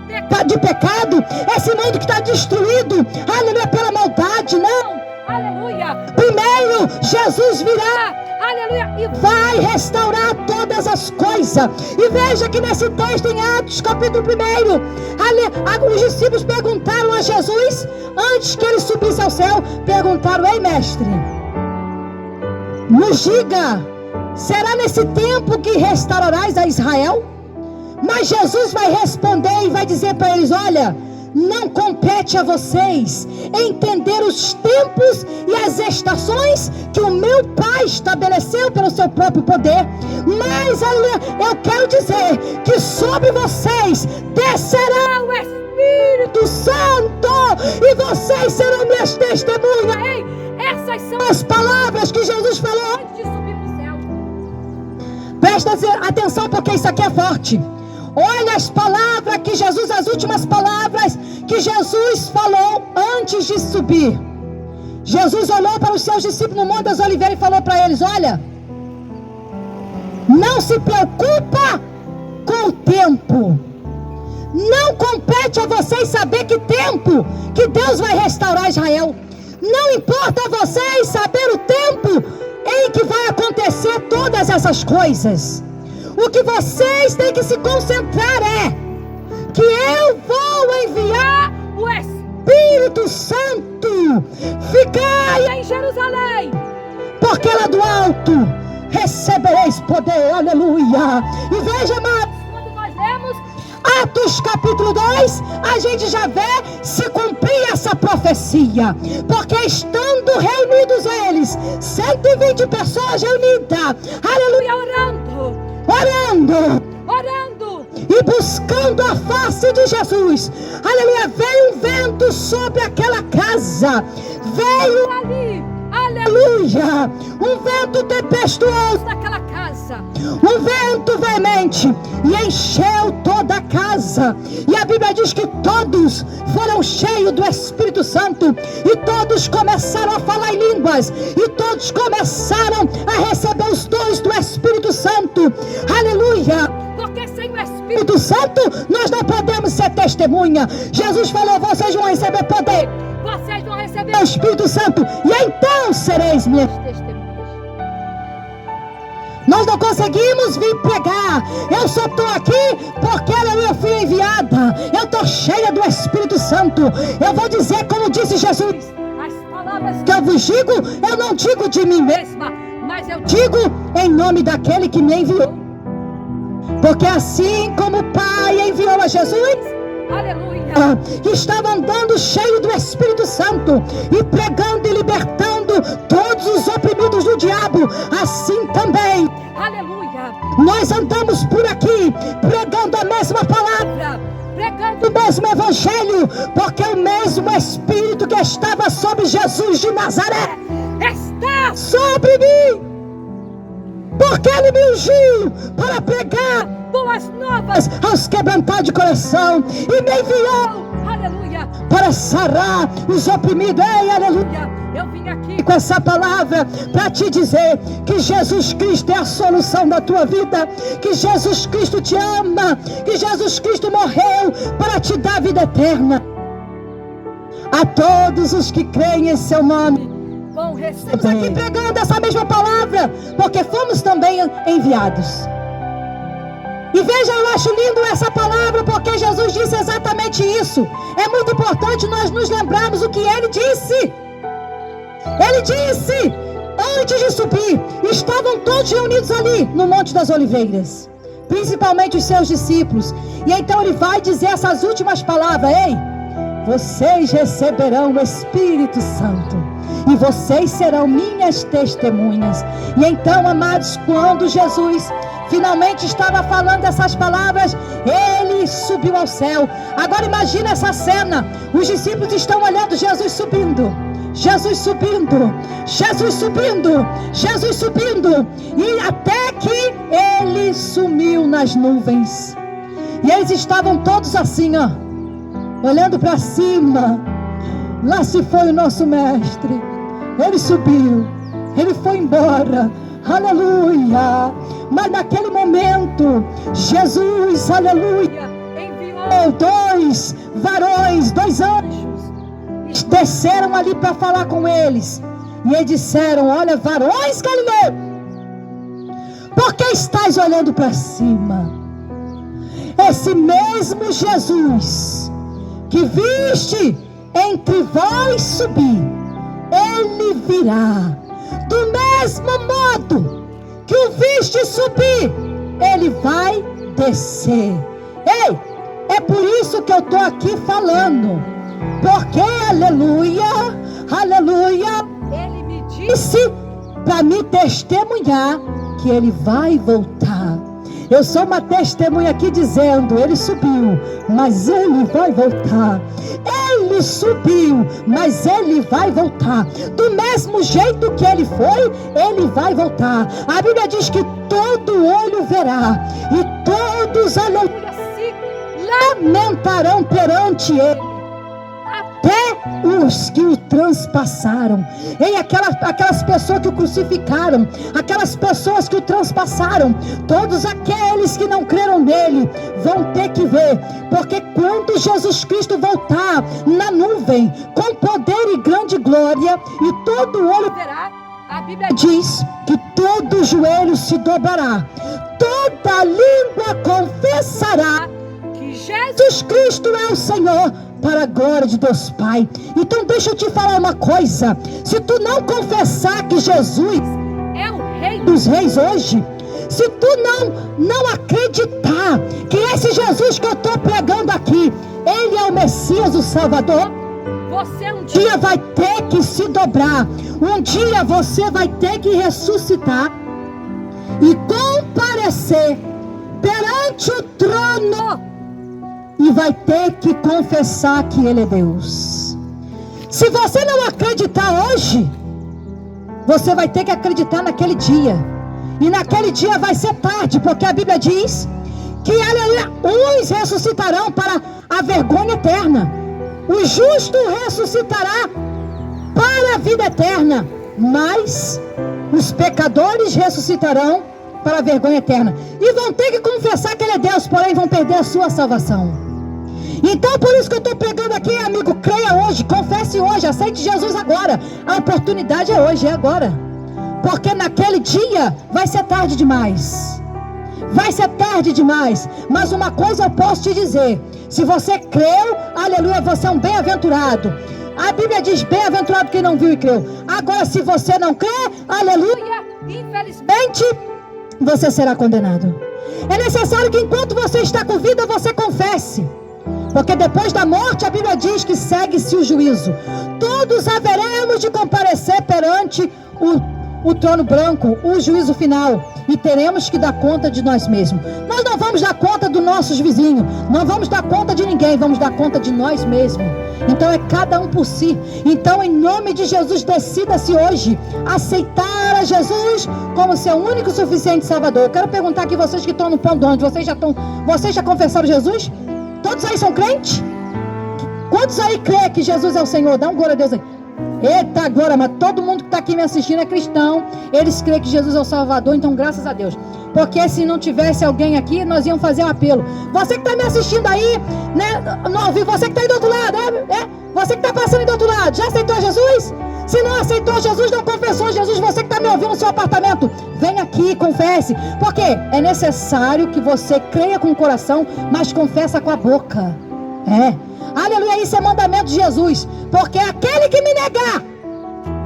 de pecado, esse mundo que está destruído, aleluia, pela maldade, não. Aleluia. Primeiro Jesus virá, aleluia, e vai restaurar todas as coisas. E veja que nesse texto em Atos capítulo 1, os discípulos perguntaram a Jesus, antes que ele subisse ao céu, perguntaram: ei, mestre, nos diga, será nesse tempo que restaurarás a Israel? Mas Jesus vai responder e vai dizer para eles: olha, não compete a vocês entender os tempos e as estações que o meu Pai estabeleceu pelo seu próprio poder. Mas eu quero dizer que sobre vocês descerá o Espírito Santo e vocês serão minhas testemunhas. Ei, essas são as palavras que Jesus falou antes de subir para o céu. Presta atenção, porque isso aqui é forte. Olha as palavras que Jesus, as últimas palavras que Jesus falou antes de subir. Jesus olhou para os seus discípulos no Monte das Oliveiras e falou para eles: olha, não se preocupa com o tempo. Não compete a vocês saber que tempo que Deus vai restaurar Israel. Não importa a vocês saber o tempo em que vai acontecer todas essas coisas. O que vocês têm que se concentrar é que eu vou enviar o Espírito Santo. Ficai em Jerusalém, porque lá do alto recebereis poder. Aleluia. E veja, amados, quando nós lemos Atos Atos capítulo 2, a gente já vê se cumprir essa profecia. Porque estando reunidos eles, 120 pessoas reunidas, aleluia, orando e buscando a face de Jesus, aleluia, veio um vento sobre aquela casa, veio ali, aleluia, um vento tempestuoso daquela casa, um vento veemente, e encheu toda a casa. E a Bíblia diz que todos foram cheios do Espírito Santo, e todos começaram a falar em línguas, e todos começaram a receber os dons do Espírito Santo, aleluia. Porque sem o Espírito Santo nós não podemos ser testemunha. Jesus falou: vocês vão receber poder, vocês vão receber o Espírito Santo, e então sereis minhas testemunhas. Nós não conseguimos vir pregar. Eu só estou aqui porque eu fui enviada. Eu estou cheia do Espírito Santo. Eu vou dizer como disse Jesus: as palavras que eu vos digo, eu não digo de mim mesma, mas eu digo em nome daquele que me enviou. Porque assim como o Pai enviou a Jesus, aleluia, que estava andando cheio do Espírito Santo e pregando e libertando todos os oprimidos do diabo, assim também, aleluia, nós andamos por aqui pregando a mesma palavra, pregando o mesmo evangelho, porque o mesmo Espírito que estava sobre Jesus de Nazaré está sobre mim. Porque Ele me ungiu para pregar boas novas aos quebrantados de coração, e me enviou, aleluia, para sarar os oprimidos. Ei, aleluia, eu vim aqui com essa palavra para te dizer que Jesus Cristo é a solução da tua vida, que Jesus Cristo te ama, que Jesus Cristo morreu para te dar vida eterna. A todos os que creem em seu nome, estamos aqui pregando essa mesma palavra, porque fomos também enviados. E veja, eu acho lindo essa palavra, porque Jesus disse exatamente isso. É muito importante nós nos lembrarmos o que Ele disse. Ele disse, antes de subir, estavam todos reunidos ali no Monte das Oliveiras, principalmente os seus discípulos. E então Ele vai dizer essas últimas palavras: ei, vocês receberão o Espírito Santo, e vocês serão minhas testemunhas. E então, amados, quando Jesus finalmente estava falando essas palavras, Ele subiu ao céu. Agora imagina essa cena: os discípulos estão olhando Jesus subindo, Jesus subindo, Jesus subindo, Jesus subindo, e até que Ele sumiu nas nuvens. E eles estavam todos assim, ó, olhando para cima. Lá se foi o nosso mestre. Ele subiu, Ele foi embora, aleluia. Mas naquele momento, Jesus, aleluia, enviou dois varões, dois anjos, eles desceram ali para falar com eles, e eles disseram: olha, varões Galileus, por que estáis olhando para cima? Esse mesmo Jesus que viste entre vós subir, Ele virá. Do mesmo modo que o viste subir, Ele vai descer. Ei, é por isso que eu estou aqui falando, porque aleluia, aleluia, Ele me disse para me testemunhar que Ele vai voltar. Eu sou uma testemunha aqui dizendo: Ele subiu, mas Ele vai voltar. Ele subiu, mas Ele vai voltar. Do mesmo jeito que Ele foi, Ele vai voltar. A Bíblia diz que todo olho verá, e todos, aleluia, se lamentarão perante Ele, até os que o transpassaram. E aquelas pessoas que o crucificaram, aquelas pessoas que o transpassaram, todos aqueles que não creram nele vão ter que ver, porque quando Jesus Cristo voltar na nuvem com poder e grande glória, e todo olho verá, a Bíblia diz que todo joelho se dobrará, toda língua confessará que Jesus Cristo é o Senhor, para a glória de Deus Pai. Então deixa eu te falar uma coisa: se tu não confessar que Jesus é o Rei dos Reis hoje, se tu não acreditar que esse Jesus que eu estou pregando aqui Salvador, Você um dia vai ter que se dobrar. Um dia você vai ter que ressuscitar e comparecer perante o trono e vai ter que confessar que Ele é Deus. Se você não acreditar hoje, você vai ter que acreditar naquele dia. E naquele dia vai ser tarde, porque a Bíblia diz que uns ressuscitarão para a vergonha eterna. O justo ressuscitará para a vida eterna, mas os pecadores ressuscitarão para a vergonha eterna. E vão ter que confessar que Ele é Deus, porém vão perder a sua salvação. Então por isso que eu estou pregando aqui, amigo, creia hoje, confesse hoje, aceite Jesus agora. A oportunidade é hoje, é agora. Porque naquele dia vai ser tarde demais. Vai ser tarde demais. Mas uma coisa eu posso te dizer: se você creu, aleluia, você é um bem-aventurado. A Bíblia diz: bem-aventurado quem não viu e creu. Agora se você não crê, aleluia, infelizmente você será condenado. É necessário que enquanto você está com vida, você confesse. Porque depois da morte, a Bíblia diz que segue-se o juízo. Todos haveremos de comparecer perante o trono branco, o juízo final, e teremos que dar conta de nós mesmos. Nós não vamos dar conta dos nossos vizinhos, não vamos dar conta de ninguém, vamos dar conta de nós mesmos. Então é cada um por si. Então, em nome de Jesus, decida-se hoje aceitar a Jesus como seu único e suficiente Salvador. Eu quero perguntar aqui, vocês que estão no pão de onde, vocês já confessaram Jesus? Todos aí são crentes? Quantos aí crê que Jesus é o Senhor? Dá um glória a Deus aí. Eita glória, mas todo mundo que está aqui me assistindo é cristão. Eles creem que Jesus é o Salvador, então graças a Deus. Porque se não tivesse alguém aqui, nós íamos fazer um apelo. Você que está me assistindo aí, né, não ouviu, você que está aí do outro lado, você que está passando aí do outro lado, já aceitou Jesus? Se não aceitou Jesus, não confessou Jesus, você que está me ouvindo no seu apartamento, vem aqui, confesse. Porque é necessário que você creia com o coração, mas confessa com a boca. Aleluia, isso é mandamento de Jesus. Porque aquele que me negar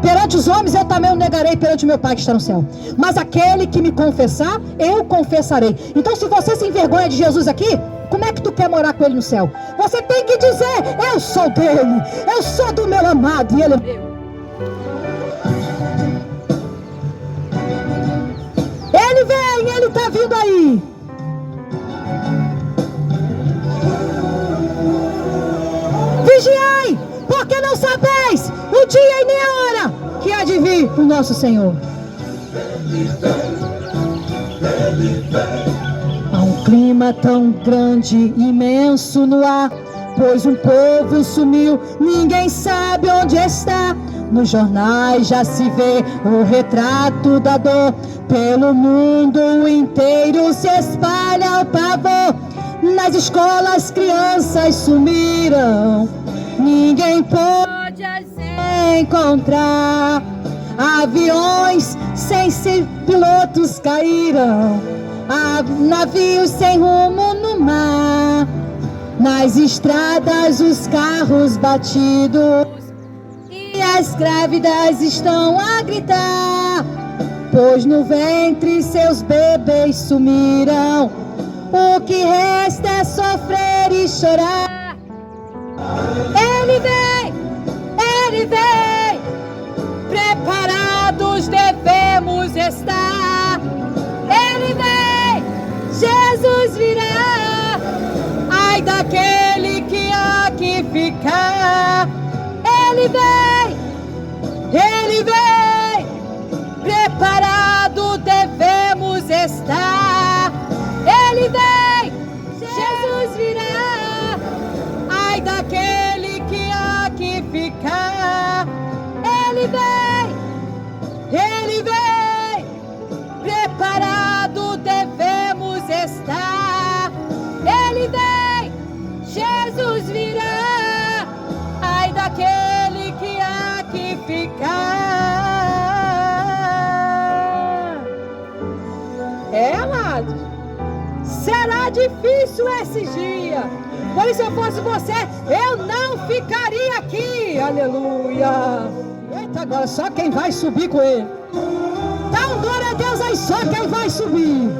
perante os homens, eu também o negarei perante o meu Pai que está no céu. Mas aquele que me confessar, eu confessarei. Então se você se envergonha de Jesus aqui, como é que tu quer morar com Ele no céu? Você tem que dizer: eu sou dele, eu sou do meu amado e Ele é meu. Ele vem, Ele está vindo aí. Vigiai, porque não sabeis o dia e nem a hora que há de vir o nosso Senhor. Há um clima tão grande, imenso no ar, pois um povo sumiu, ninguém sabe onde está. Nos jornais já se vê o retrato da dor, pelo mundo inteiro se espalha o pavor. Nas escolas crianças sumiram, ninguém pode as encontrar. Aviões sem pilotos caíram, navios sem rumo no mar. Nas estradas os carros batidos e as grávidas estão a gritar, pois no ventre seus bebês sumiram. O que resta é sofrer e chorar. Ele vem, preparados devemos estar. Ele vem, Jesus virá. Ai daquele que há que ficar. Ele vem, preparado devemos estar. Ele vem, Jesus virá. Ai daquele que há que ficar. Ele vem, preparado devemos estar. Ele vem, Jesus virá. Ai daquele que há que ficar. Amado, será difícil esse dia. Pois se eu fosse você, eu não ficaria aqui. Aleluia. Eita, agora só quem vai subir com ele. Dá um glória a Deus aí, só quem vai subir.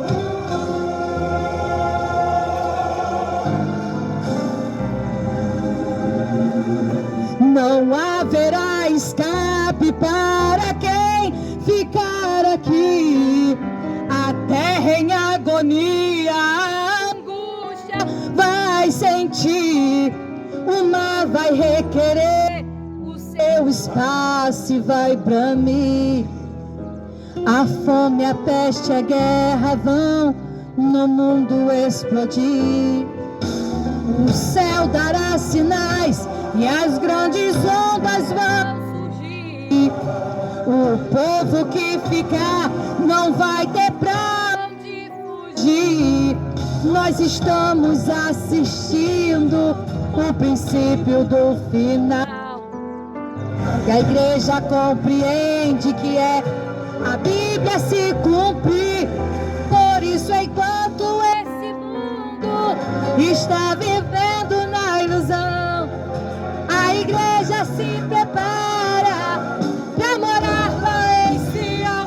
vai sentir, o mar vai requerer o seu espaço e vai bramir. A fome, a peste, a guerra vão no mundo explodir. O céu dará sinais e as grandes ondas vão surgir. O povo que ficar não vai ter pra onde fugir. Nós estamos assistindo o princípio do final. E a igreja compreende que é a Bíblia se cumprir. Por isso, enquanto esse mundo está vivendo na ilusão, a igreja se prepara para morar lá em Sião.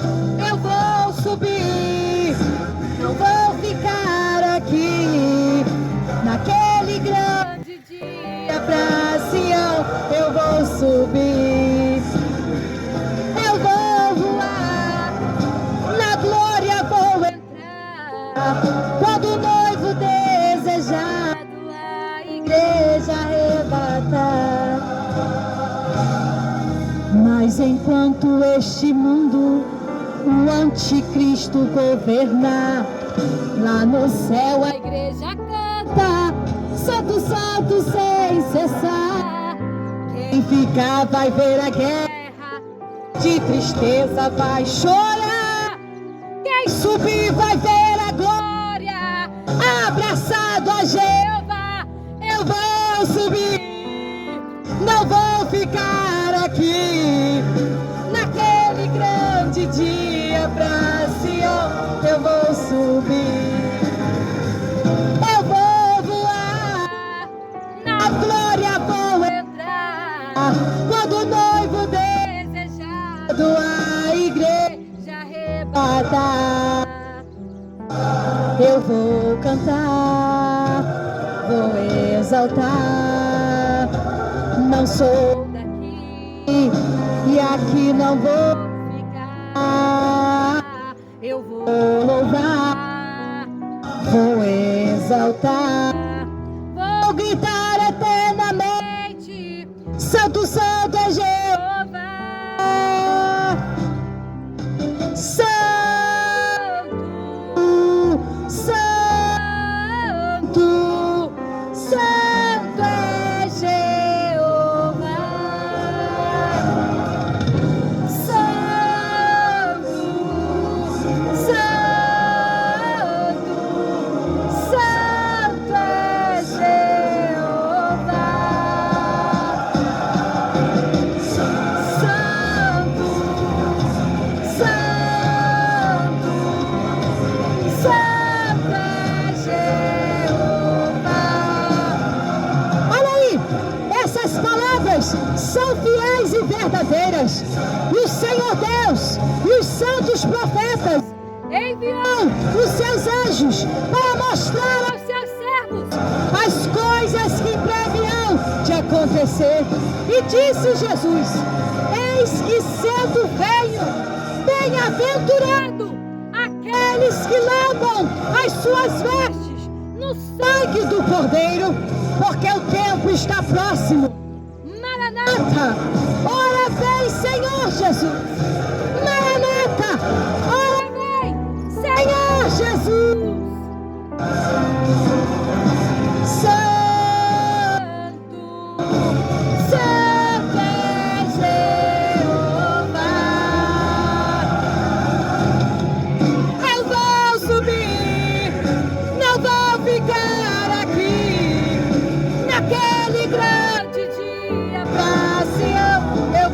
Eu vou subir, não vou ficar aqui. Naquele grande dia pra Sião, eu vou subir. Eu vou voar, na glória vou entrar. Quando o noivo desejado a igreja arrebatar. Mas enquanto este mundo o anticristo governar, lá no céu a igreja canta, santo, santo sem cessar. Quem ficar vai ver a guerra, de tristeza vai chorar. Quem subir vai ver a glória, abraçado a Jeová. Eu vou subir, não vou ficar aqui. Naquele grande dia pra Sião, eu vou subir. Eu vou voar, na glória vou entrar. Quando o noivo desejado a igreja arrebatar, eu vou cantar, vou exaltar. Não sou daqui e aqui não vou ficar. Eu vou louvar, vou exaltar, vou gritar eternamente: Santo, Santo é Jeová. Santo, Santo, Santo é Jeová. Santo, Santo, Santo é Jeová. Santo, Santo, Santo é Jeová. Olha aí, essas palavras são fiéis e verdadeiras. E o Senhor Deus e os santos profetas enviou os seus anjos para mostrar aos seus servos as coisas que previam de acontecer. E disse Jesus: eis que cedo venho, bem-aventurado aqueles que lavam as suas vestes no sangue do Cordeiro, porque o tempo está próximo. Maranata, ora vem, Senhor Jesus. Maranata, ora vem, Senhor Jesus. Santo, Santo é Jeová. Eu vou subir, não vou ficar aqui. Naquele grande dia pra Sião, eu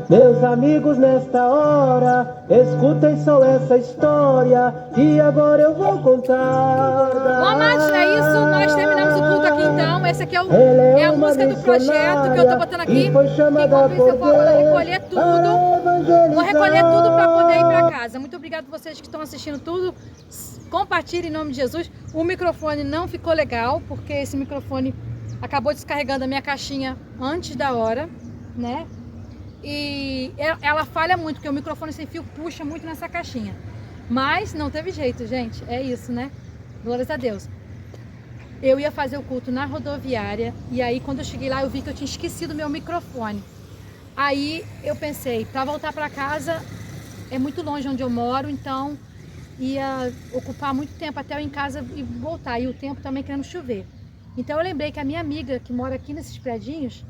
Meus amigos, nesta hora, escutem só essa história e agora eu vou contar. Bom, amados, é isso. Nós terminamos o culto aqui então. Essa aqui é a música do projeto que eu tô botando aqui. Enquanto isso, eu vou recolher tudo. Vou recolher tudo para poder ir para casa. Muito obrigado a vocês que estão assistindo tudo. Compartilhe em nome de Jesus. O microfone não ficou legal, porque esse microfone acabou descarregando a minha caixinha antes da hora, né? E ela falha muito, porque o microfone sem fio puxa muito nessa caixinha. Mas não teve jeito, gente. É isso, né? Glórias a Deus. Eu ia fazer o culto na rodoviária e aí quando eu cheguei lá eu vi que eu tinha esquecido meu microfone. Aí eu pensei, para voltar para casa é muito longe onde eu moro, então ia ocupar muito tempo até eu ir em casa e voltar. E o tempo também querendo chover. Então eu lembrei que a minha amiga que mora aqui nesses predinhos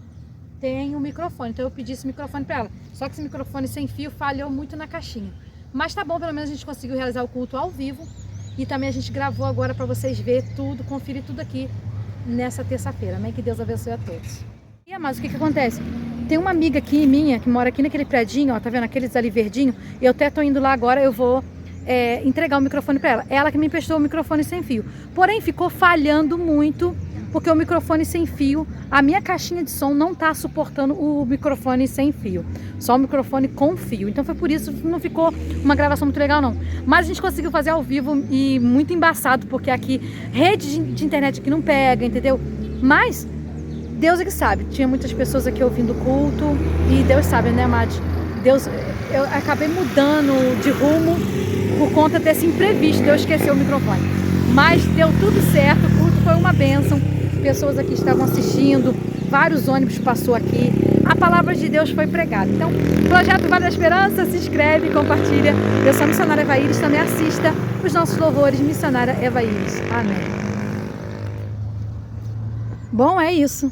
tem um microfone, então eu pedi esse microfone para ela. Só que esse microfone sem fio falhou muito na caixinha. Mas tá bom, pelo menos a gente conseguiu realizar o culto ao vivo. E também a gente gravou agora para vocês verem tudo, conferir tudo aqui nessa terça-feira. Amém? Que Deus abençoe a todos. E mas o que acontece? Tem uma amiga aqui minha, que mora aqui naquele predinho, ó, tá vendo? Aqueles ali verdinho. Eu até tô indo lá agora, eu vou entregar o microfone para ela. Ela que me emprestou o microfone sem fio. Porém, ficou falhando muito, porque o microfone sem fio, a minha caixinha de som não tá suportando o microfone sem fio, só o microfone com fio. Então foi por isso que não ficou uma gravação muito legal não. Mas a gente conseguiu fazer ao vivo e muito embaçado, porque aqui rede de internet aqui não pega, entendeu? Mas Deus é que sabe, tinha muitas pessoas aqui ouvindo o culto e Deus sabe, né, amados? Deus, eu acabei mudando de rumo por conta desse imprevisto, de eu esquecer o microfone. Mas deu tudo certo, o culto foi uma bênção. Pessoas aqui estavam assistindo, vários ônibus passou aqui, a palavra de Deus foi pregada. Então, Projeto Vale da Esperança, se inscreve, compartilha. Eu sou a missionária Eva Iris, também assista os nossos louvores, missionária Eva Iris. Amém. Bom, é isso.